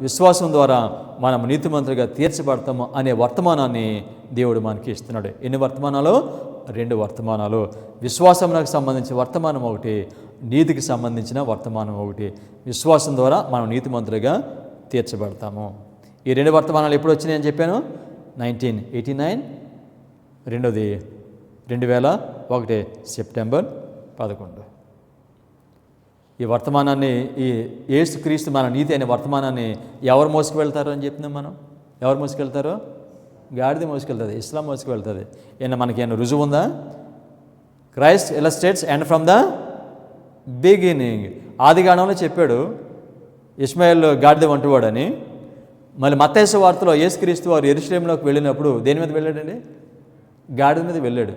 విశ్వాసం ద్వారా మనం నీతిమంతుడిగా తీర్చబడతాము అనే వర్తమానాన్ని దేవుడు మనకి ఇస్తున్నాడు. ఎన్ని వర్తమానాలు? 2 వర్తమానాలు. విశ్వాసమునకు సంబంధించిన వర్తమానం ఒకటి, నీతికి సంబంధించిన వర్తమానం ఒకటి. విశ్వాసం ద్వారా మనం నీతిమంతుడిగా తీర్చబడతాము. ఈ 2 వర్తమానాలు ఎప్పుడు వచ్చినాయని చెప్పాను? 1989, రెండోది 2001 సెప్టెంబర్ 11. ఈ వర్తమానాన్ని, ఈ యేసుక్రీస్తు మన నీతి అనే వర్తమానాన్ని ఎవరు మోసుకు వెళ్తారో అని చెప్తున్నాం మనం. ఎవరు మోసుకెళ్తారో? గాడిద మోసుకెళ్తుంది, ఇస్లాం మోసుకెళ్తుంది. మనకేమైనా రుజువు ఉందా? Christ illustrates and from the beginning. ఆదికాండంలో చెప్పాడు ఇష్మాయేల్ గాడిద వంటివాడని. మళ్ళీ మత్తయి సువార్తలో యేసుక్రీస్తు వారు యెరూషలేములోకి వెళ్ళినప్పుడు దేని మీద వెళ్ళాడండి? గాడిద మీద వెళ్ళాడు.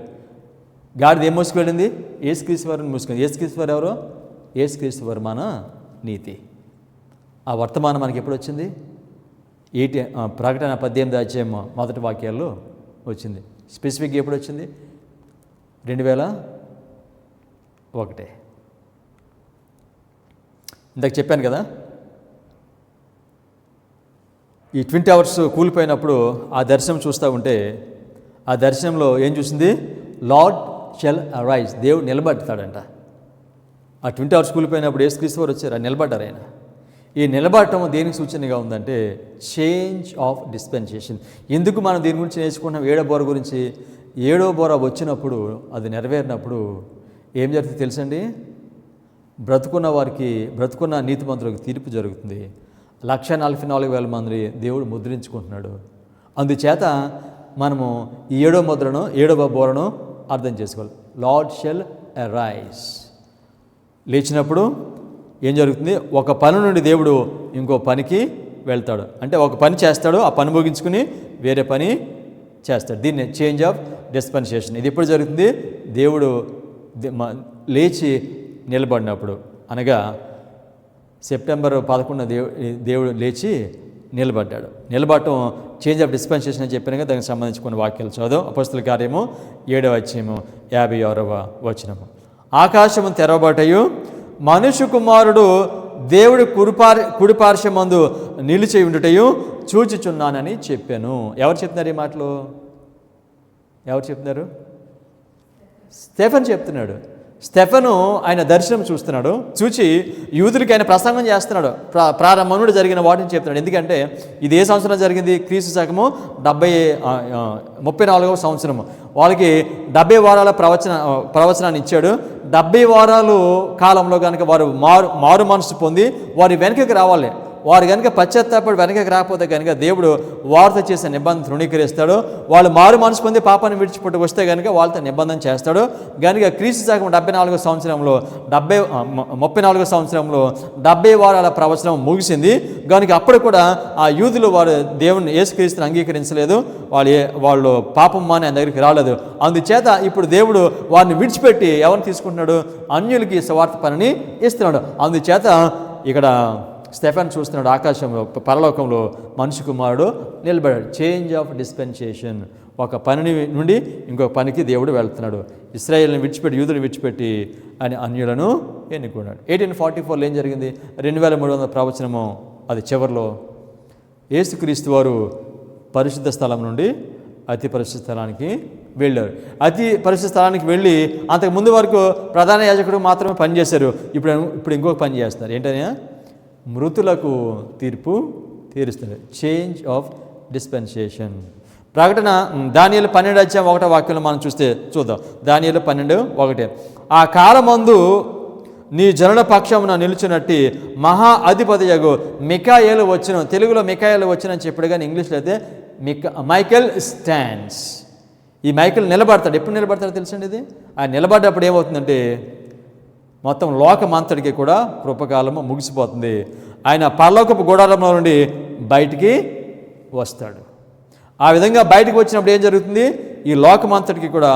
గాడిద ఏం మోసుకు వెళ్ళింది? యేసుక్రీస్తు వారిని మోసుకుంది. యేసుక్రీస్తు వారు ఎవరు? యేసుక్రీస్తు వారు మన నీతి. ఆ వర్తమానం మనకి ఎప్పుడు వచ్చింది? ప్రకటన 18వ అధ్యాయం మొదటి వాక్యాల్లో వచ్చింది. స్పెసిఫిక్గా ఎప్పుడు వచ్చింది? 2001. ఇందాక చెప్పాను కదా, ఈ 20 hours కూలిపోయినప్పుడు ఆ దర్శనం చూస్తూ ఉంటే ఆ దర్శనంలో ఏం చూసింది? Lord shall arise. దేవుడు నిలబడతాడంట. ఆ 20 hours కూలిపోయినప్పుడు యేసుక్రీస్తు వారు వచ్చారు, నిలబడ్డారు ఆయన. ఈ నిలబడటం దేనికి సూచనగా ఉందంటే చేంజ్ ఆఫ్ డిస్పెన్సేషన్. ఎందుకు మనం దీని గురించి నేర్చుకుంటున్నాం? 7వ బోర గురించి. 7వ బోర వచ్చినప్పుడు, అది నెరవేరినప్పుడు ఏం జరుగుతుంది తెలుసండి? బ్రతుకున్న నీతిమంతులకు తీర్పు జరుగుతుంది. 144,000 మంది దేవుడు ముద్రించుకుంటున్నాడు. అందుచేత మనము ఈ 7వ ముద్రను, 7వ బోరను అర్థం చేసుకోవాలి. Lord shall arise. లేచినప్పుడు ఏం జరుగుతుంది? ఒక పని నుండి దేవుడు ఇంకో పనికి వెళ్తాడు. అంటే ఒక పని చేస్తాడు, ఆ పని ముగించుకుని వేరే పని చేస్తాడు. దీన్ని చేంజ్ ఆఫ్ డిస్పెన్సేషన్. ఇది ఎప్పుడు జరుగుతుంది? దేవుడు లేచి నిలబడినప్పుడు, అనగా సెప్టెంబర్ 11 దేవుడు లేచి నిలబడ్డాడు. నిలబడటం చేంజ్ ఆఫ్ డిస్పెన్సేషన్ అని చెప్పినాక దానికి సంబంధించి కొన్ని వాక్యాలు చదువు. అపొస్తలుల కార్యము 7వ అధ్యాయము 56వ వచనము. ఆకాశము తెరవబడటయు మనుష్య కుమారుడు దేవుడి కుడిపార్శ్వమందు నిలిచి ఉండుటయు చూచుచున్నానని చెప్పాను. ఎవరు చెప్తున్నారు ఈ మాటలు? ఎవరు చెప్తున్నారు? స్టెఫెన్ చెప్తున్నాడు. స్టెఫెను ఆయన దర్శనం చూస్తున్నాడు. చూచి యూదులకి ఆయన ప్రసంగం చేస్తున్నాడు. ప్రారంభం నుండి జరిగిన వాటిని చెప్తున్నాడు. ఎందుకంటే ఇది ఏ సంవత్సరం జరిగింది? క్రీస్తు శకము 34వ సంవత్సరము. వాళ్ళకి 70 వారాల ప్రవచనాన్ని ఇచ్చాడు. 70 వారాలు కాలంలో కనుక వారు మారు మనసు పొంది వారి వెనుకకి రావాలి. వారు కనుక పశ్చాత్తాపడి వెనకకి రాకపోతే కనుక దేవుడు వారితో చేసే నిబంధన తృణీకరిస్తాడు. వాళ్ళు మారు మనసు పొంది పాపాన్ని విడిచిపెట్టి వస్తే కనుక వాళ్ళతో నిబంధన చేస్తాడు. కనుక క్రీస్తు శకం 34వ సంవత్సరంలో 34వ సంవత్సరంలో 70 వారాల ప్రవచనం ముగిసింది. కనుక అప్పుడు కూడా ఆ యూదులు వారు దేవుని యేసుక్రీస్తుని అంగీకరించలేదు. వాళ్ళు పాపం మాని ఆయన దగ్గరికి రాలేదు. అందుచేత ఇప్పుడు దేవుడు వారిని విడిచిపెట్టి ఎవరిని తీసుకుంటున్నాడు? అన్యులకి స్వార్థ పనిని ఇస్తున్నాడు. అందుచేత ఇక్కడ స్టెఫెన్ చూస్తున్నాడు ఆకాశంలో, పరలోకంలో మనిషి కుమారుడు నిలబడాడు. Change of dispensation. ఒక పని నుండి ఇంకొక పనికి దేవుడు వెళ్తున్నాడు. ఇశ్రాయేల్ని విడిచిపెట్టి, యూదులను విడిచిపెట్టి అని అన్యులను ఎన్నుకున్నాడు. 1844లో ఏం జరిగింది? 2300 ప్రవచనము. అది చివరిలో యేసుక్రీస్తు వారు పరిశుద్ధ స్థలం నుండి అతి పరిశుద్ధ స్థలానికి వెళ్ళారు. అతి పరిశుద్ధ స్థలానికి వెళ్ళి అంతకు ముందు వరకు ప్రధాన యాజకుడు మాత్రమే పనిచేశారు. ఇప్పుడు ఇంకొక పని చేస్తారు. ఏంటనే? మృతులకు తీర్పు తీరుస్తుంది. Change of dispensation. ప్రకటన దానియేలు 12వ అధ్యాయం 1వ వాక్యంలో మనం చూద్దాం. దానియేలు 12:1. ఆ కాలమందు నీ జనుల పక్షమున నిలుచున్నట్టి మహా అధిపతియగు మిఖాయేలు వచ్చును. తెలుగులో మిఖాయేలు వచ్చునని చెప్పాడు, కానీ ఇంగ్లీష్లో అయితే మైకేల్ స్టాండ్స్. ఈ మైకేల్ నిలబడతాడు. ఎప్పుడు నిలబడతాడో తెలుసండి ఇది? ఆయన నిలబడ్డప్పుడు ఏమవుతుందంటే మొత్తం లోకమంతటికి కూడా కృపకాలము ముగిసిపోతుంది. ఆయన పరలోకపు గుడారంలో నుండి బయటికి వస్తాడు. ఆ విధంగా బయటకు వచ్చినప్పుడు ఏం జరుగుతుంది? ఈ లోకమంతటికి కూడా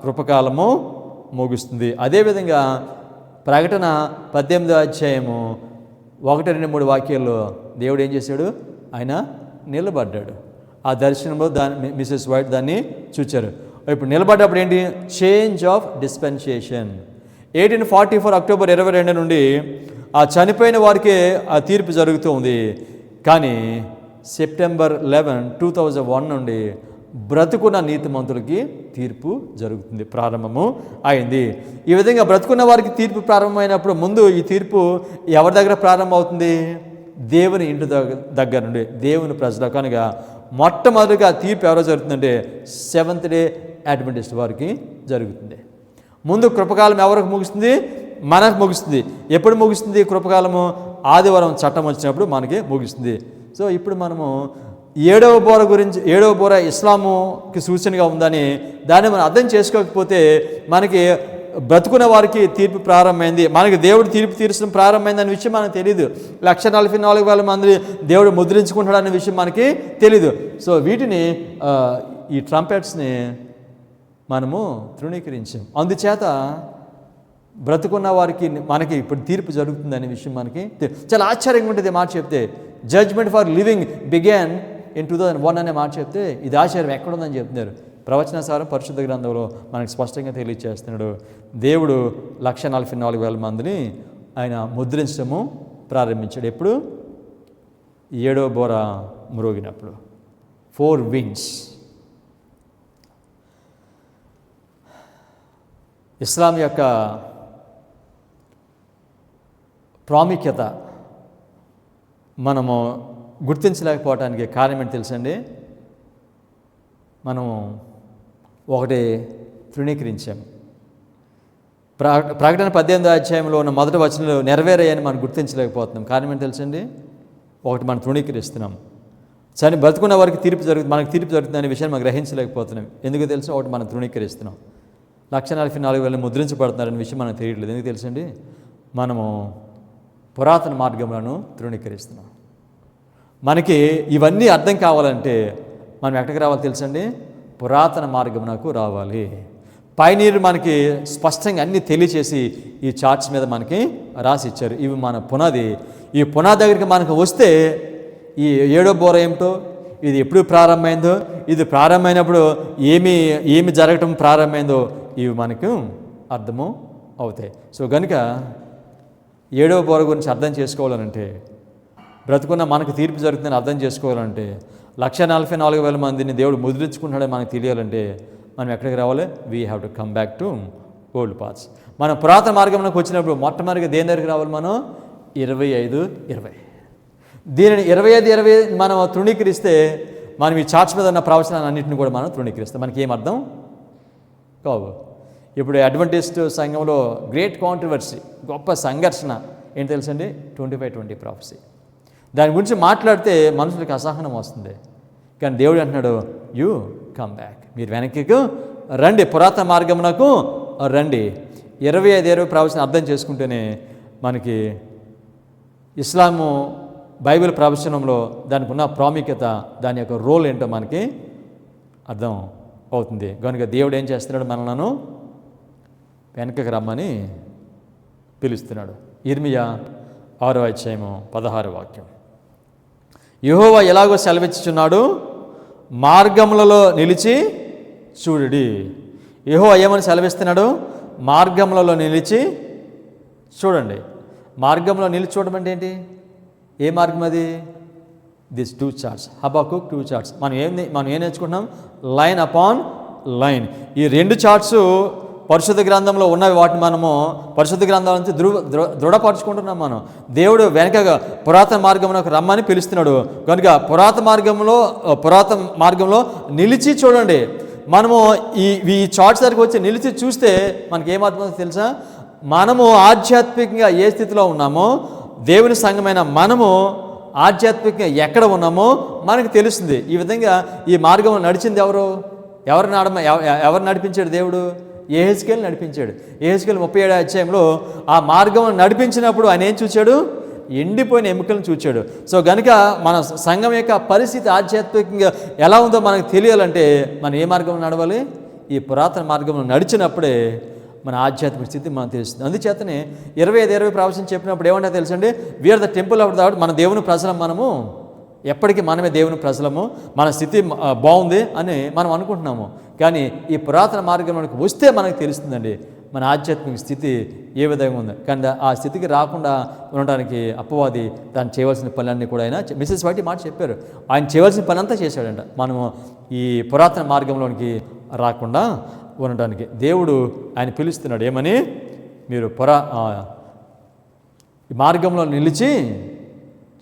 కృపకాలము ముగుస్తుంది. అదేవిధంగా ప్రకటన 18వ అధ్యాయము 1, 2, 3 వాక్యాల్లో దేవుడు ఏం చేశాడు? ఆయన నిలబడ్డాడు. ఆ దర్శనంలో మిసెస్ వైట్ దాన్ని చూచారు. ఇప్పుడు నిలబడ్డప్పుడు ఏంటి? Change of dispensation. 1844 అక్టోబర్ 22 నుండి ఆ చనిపోయిన వారికే ఆ తీర్పు జరుగుతూ ఉంది. కానీ సెప్టెంబర్ 11, 2001 నుండి బ్రతుకున్న నీతిమంతులకి తీర్పు జరుగుతుంది, ప్రారంభము అయింది. ఈ విధంగా బ్రతుకున్న వారికి తీర్పు ప్రారంభమైనప్పుడు ముందు ఈ తీర్పు ఎవరి దగ్గర ప్రారంభం అవుతుంది? దేవుని ఇంటి దగ్గర నుండి, దేవుని ప్రజల. కనుక మొట్టమొదటిగా తీర్పు ఎవరో జరుగుతుందంటే సెవెంత్ డే అడ్వెంటిస్ట్ వారికి జరుగుతుంది. ముందు కృపకాలం ఎవరికి ముగుస్తుంది? మనకు ముగుస్తుంది. ఎప్పుడు ముగుస్తుంది కృపకాలము? ఆదివారం చట్టం వచ్చినప్పుడు మనకి ముగుస్తుంది. సో ఇప్పుడు మనము 7వ బోర గురించి, 7వ బోర ఇస్లాముకి సూచనగా ఉందని దాన్ని మనం అర్థం చేసుకోకపోతే మనకి బ్రతుకున్న వారికి తీర్పు ప్రారంభమైంది, మనకి దేవుడు తీర్పు తీర్చడం ప్రారంభమైందనే విషయం మనకు తెలియదు. 144,000 మంది దేవుడు ముద్రించుకుంటాడనే విషయం మనకి తెలీదు. సో వీటిని ఈ ట్రంపెట్స్ని మనము తృణీకరించాం. అందుచేత బ్రతుకున్న వారికి మనకి ఇప్పుడు తీర్పు జరుగుతుందనే విషయం మనకి చాలా ఆశ్చర్యంగా ఉంటుంది. మాట చెప్తే judgement for living began in 2001 అనే మాట చెప్తే ఇది ఆశ్చర్యం ఎక్కడుందని చెప్తున్నారు. ప్రవచనసారం పరిశుద్ధ గ్రంథంలో మనకి స్పష్టంగా తెలియజేస్తున్నాడు. దేవుడు 144,000 మందిని ఆయన ముద్రించడము ప్రారంభించాడు. ఎప్పుడు? 7వ బోర మ్రోగినప్పుడు. 4 విండ్స్. ఇస్లాం యొక్క ప్రాముఖ్యత మనము గుర్తించలేకపోవడానికి కారణం ఏంటి తెలుసండి? మనము ఒకటి తృణీకరించాము. ప్రకటన 18వ అధ్యాయంలో ఉన్న మొదటి వచనంలో నెరవేరాయని మనం గుర్తించలేకపోతున్నాం. కారణం ఏంటి తెలుసండి? ఒకటి మనం తృణీకరిస్తున్నాం. బ్రతుకున్న వారికి తీర్పు జరుగుతుంది, మనకు తీర్పు జరుగుతుంది అనే విషయాన్ని మనం గ్రహించలేకపోతున్నాం. ఎందుకు తెలుసు? ఒకటి మనం తృణీకరిస్తున్నాం. 144,000 ముద్రించబడుతున్నారనే విషయం మనకు తెలియట్లేదు. ఎందుకు తెలుసండి? మనము పురాతన మార్గములను తృణీకరిస్తున్నాం. మనకి ఇవన్నీ అర్థం కావాలంటే మనం ఎక్కడికి రావాలి తెలుసండి? పురాతన మార్గమునకు రావాలి. పైనీరు మనకి స్పష్టంగా అన్నీ తెలియచేసి ఈ చార్ట్స్ మీద మనకి రాసి ఇచ్చారు. ఇవి మన పునాది. ఈ పునాది దగ్గరికి మనకు వస్తే ఈ 7వ బోర ఏమిటో, ఇది ఎప్పుడు ప్రారంభమైందో, ఇది ప్రారంభమైనప్పుడు ఏమి జరగటం ప్రారంభమైందో ఇవి మనకు అర్థము అవుతాయి. సో కనుక 7వ బోర గురించి అర్థం చేసుకోవాలంటే, బ్రతుకున్న మనకు తీర్పు జరుగుతుందని అర్థం చేసుకోవాలంటే, 144,000 మందిని దేవుడు ముద్రించుకుంటాడని మనకు తెలియాలంటే మనం ఎక్కడికి రావాలి? We have to come back to old paths. మనం పురాతన మార్గంలోకి వచ్చినప్పుడు మొట్టమొదటిగా దేని దగ్గరికి రావాలి? మనం 25-20. దీనిని 25-20 మనం తృణీకరిస్తే మనం ఈ చార్ట్స్ మీద ఉన్న ప్రవచనాన్ని అన్నింటిని కూడా మనం తృణీకరిస్తాం. మనకి ఏం అర్థం కావు. ఇప్పుడు అడ్వెంటిస్ట్ సంఘంలో గ్రేట్ కాంట్రవర్సీ, గొప్ప సంఘర్షణ ఏంటి తెలుసండి? 25-20 ప్రాఫెసీ. దాని గురించి మాట్లాడితే మనుషులకి అసహనం వస్తుంది. కానీ దేవుడు అంటున్నాడు, యూ కమ్ బ్యాక్, మీరు వెనక్కి రండి, పురాతన మార్గమునకు రండి. 25-20 ప్రవచనం అర్థం చేసుకుంటేనే మనకి ఇస్లాము బైబిల్ ప్రవచనంలో దానికి ఉన్న ప్రాముఖ్యత, దాని యొక్క రోల్ ఏంటో మనకి అర్థం అవుతుంది. కనుక దేవుడు ఏం చేస్తున్నాడు? మనలను వెనకకి రమ్మని పిలుస్తున్నాడు. ఇర్మియా 6వ అధ్యాయము 16వ వాక్యం. యెహోవా ఎలాగో సెలవిచ్చుచున్నాడు, మార్గములలో నిలిచి చూడుడి. యెహోవా ఏమని సెలవిస్తున్నాడు? మార్గములలో నిలిచి చూడండి. మార్గంలో నిలిచి చూడడం అంటే ఏంటి? ఏ మార్గం అది? This 2 charts, Habakkuk 2 charts. మనం ఏం నేర్చుకుంటున్నాం? Line upon line. ఈ 2 చార్ట్స్ పరిశుద్ధ గ్రంథంలో ఉన్నవి. వాటిని మనము పరిశుద్ధ గ్రంథం నుంచి దృఢపరుచుకుంటున్నాం. మనం దేవుడు వెనకగా పురాతన మార్గంలోకి రమ్మని పిలుస్తున్నాడు. కనుక పురాతన మార్గంలో నిలిచి చూడండి. మనము ఈ చార్ట్స్ దగ్గరికి వచ్చి నిలిచి చూస్తే మనకి ఏమర్థమవుతుందో తెలుసా? మనము ఆధ్యాత్మికంగా ఏ స్థితిలో ఉన్నామో, దేవుని సంఘమైన మనము ఆధ్యాత్మికంగా ఎక్కడ ఉన్నామో మనకు తెలుస్తుంది. ఈ విధంగా ఈ మార్గంలో నడిచింది ఎవరు నడిపించాడు? దేవుడు యెహెజ్కేలు నడిపించాడు. యెహెజ్కేలు 37వ అధ్యాయంలో ఆ మార్గం నడిపించినప్పుడు ఆయన ఏం చూశాడు? ఎండిపోయిన ఎముకలను చూచాడు. సో గనుక మన సంఘం యొక్క పరిస్థితి ఆధ్యాత్మికంగా ఎలా ఉందో మనకు తెలియాలంటే మనం ఏ మార్గంలో నడవాలి? ఈ పురాతన మార్గంలో నడిచినప్పుడే మన ఆధ్యాత్మిక స్థితి మనకు తెలుస్తుంది. అందుచేతనే 25 ప్రవచనం చెప్పినప్పుడు ఏమంటే తెలుసండి, we are the temple of the, మన దేవుని ప్రజలం, మనము ఎప్పటికీ మనమే దేవుని ప్రజలము, మన స్థితి బాగుంది అని మనం అనుకుంటున్నాము. కానీ ఈ పురాతన మార్గంలోకి వస్తే మనకు తెలుస్తుందండి మన ఆధ్యాత్మిక స్థితి ఏ విధంగా ఉంది. కానీ ఆ స్థితికి రాకుండా ఉండడానికి అపవాది దాన్ని చేయవలసిన పనులన్నీ కూడా ఆయన మిసెస్ వైట్ మాట చెప్పారు. ఆయన చేయవలసిన పని అంతా చేశాడంట మనము ఈ పురాతన మార్గంలోనికి రాకుండా ఉండడానికి. దేవుడు ఆయన పిలుస్తున్నాడు ఏమని? మీరు ఈ మార్గంలో నిలిచి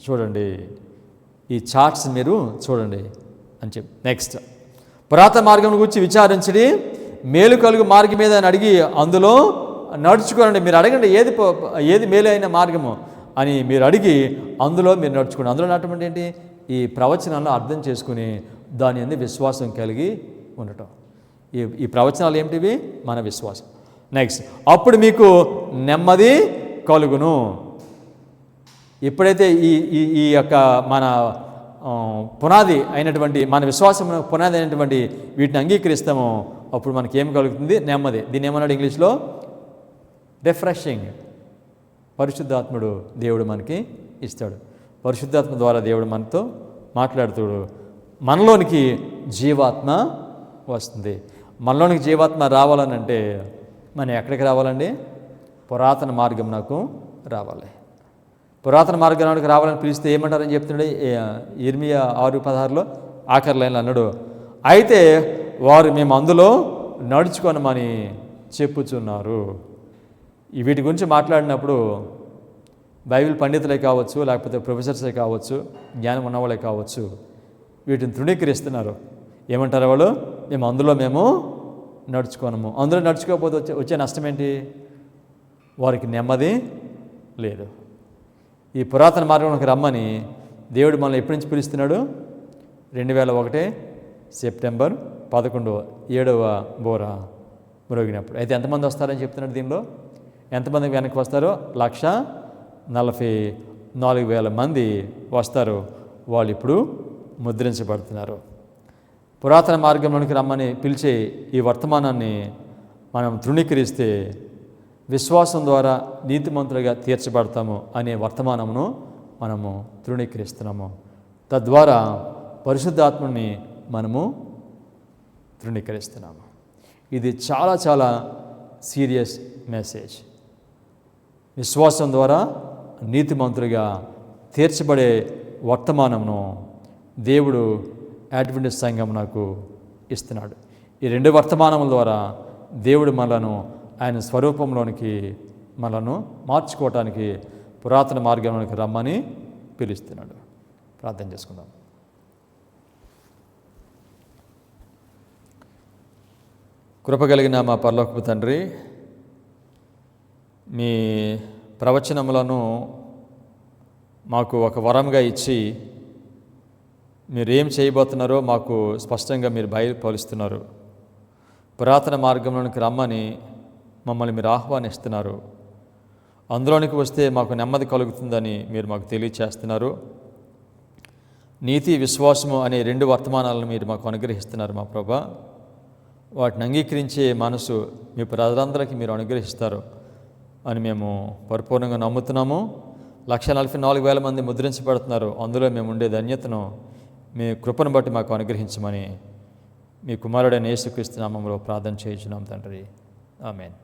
చూడండి, ఈ చార్ట్స్ మీరు చూడండి అని చెప్పి. నెక్స్ట్, పురాతన మార్గం గురించి విచారించడి, మేలు కలుగు మార్గం మీద అని అడిగి అందులో నడుచుకోనండి. మీరు అడగండి ఏది మేలు అయిన మార్గము అని మీరు అడిగి అందులో మీరు నడుచుకోండి. అందులో నడటం ఏంటి? ఈ ప్రవచనాలను అర్థం చేసుకుని దాని అందు విశ్వాసం కలిగి ఉండటం. ఈ ప్రవచనాలు ఏమిటివి? మన విశ్వాసం. నెక్స్ట్, అప్పుడు మీకు నెమ్మది కలుగును. ఎప్పుడైతే ఈ యొక్క మన పునాది అయినటువంటి, మన విశ్వాసం పునాది అయినటువంటి వీటిని అంగీకరిస్తామో అప్పుడు మనకి ఏం కలుగుతుంది? నెమ్మది. దీన్ని ఏమన్నాడు ఇంగ్లీష్లో? రిఫ్రెషింగ్. పరిశుద్ధాత్ముడు దేవుడు మనకి ఇస్తాడు. పరిశుద్ధాత్మ ద్వారా దేవుడు మనతో మాట్లాడుతాడు. మనలోనికి జీవాత్మ వస్తుంది. మనలోనికి జీవాత్మ రావాలనంటే మనం ఎక్కడికి రావాలండి? పురాతన మార్గం నాకు రావాలి. పురాతన మార్గానికి రావాలని పిలిస్తే ఏమంటారని చెప్తున్నాడు ఇర్మియా 6:16 ఆఖరి లైన్లో అన్నాడు, అయితే వారు మేము అందులో నడుచుకొనమని చెప్పుచున్నారు. వీటి గురించి మాట్లాడినప్పుడు బైబిల్ పండితులే కావచ్చు, లేకపోతే ప్రొఫెసర్సే కావచ్చు, జ్ఞానం ఉన్నవాళ్ళే కావచ్చు, వీటిని తృణీకరిస్తున్నారు. ఏమంటారు వాళ్ళు? మేము నడుచుకోనము. అందులో నడుచుకోకపోతే వచ్చే నష్టం ఏంటి? వారికి నెమ్మది లేదు. ఈ పురాతన మార్గంలోకి రమ్మని దేవుడు మనల్ని ఎప్పటి నుంచి పిలుస్తున్నాడు? 2001 సెప్టెంబర్ 11 7వ బోర మ్రోగినప్పుడు. అయితే ఎంతమంది వస్తారని చెప్తున్నాడు దీనిలో? ఎంతమంది వెనక్కి వస్తారో? 1,44,000 మంది వస్తారు. వాళ్ళు ఇప్పుడు ముద్రించబడుతున్నారు. పురాతన మార్గంలోనికి రమ్మని పిలిచే ఈ వర్తమానాన్ని మనం తృణీకరిస్తే విశ్వాసం ద్వారా నీతిమంతులుగా తీర్చబడతాము అనే వర్తమానమును మనము తృణీకరిస్తున్నాము. తద్వారా పరిశుద్ధాత్మని మనము తృణీకరిస్తున్నాము. ఇది చాలా చాలా సీరియస్ మెసేజ్. విశ్వాసం ద్వారా నీతిమంతులుగా తీర్చబడే వర్తమానమును దేవుడు అడ్వెంటిస్ట్ సంఘం నాకు ఇస్తున్నాడు. ఈ 2 వర్తమానముల ద్వారా దేవుడు మనలను ఆయన స్వరూపంలోనికి మనను మార్చుకోవటానికి పురాతన మార్గంలోనికి రమ్మని పిలుస్తున్నాడు. ప్రార్థన చేసుకుందాం. కృపగలిగిన మా పరలోకపు తండ్రి, మీ ప్రవచనములను మాకు ఒక వరంగా ఇచ్చి మీరేం చేయబోతున్నారో మాకు స్పష్టంగా మీరు బయలుపరుస్తున్నారు. పురాతన మార్గంలోనికి రమ్మని మమ్మల్ని మీరు ఆహ్వానిస్తున్నారు. అందులోనికి వస్తే మాకు నెమ్మది కలుగుతుందని మీరు మాకు తెలియచేస్తున్నారు. నీతి విశ్వాసము అనే 2 వర్తమానాలను మీరు మాకు అనుగ్రహిస్తున్నారు మా ప్రభా. వాటిని అంగీకరించే మనసు మీ ప్రజలందరికీ మీరు అనుగ్రహిస్తారు అని మేము పరిపూర్ణంగా నమ్ముతున్నాము. 1,44,000 మంది ముద్రించబడుతున్నారు. అందులో మేము ఉండే ధన్యతను మీ కృపను బట్టి మాకు అనుగ్రహించమని మీ కుమారుడైన యేసుక్రీస్తు నామములో ప్రార్థన చేయించున్నాం తండ్రి. ఆమేన్.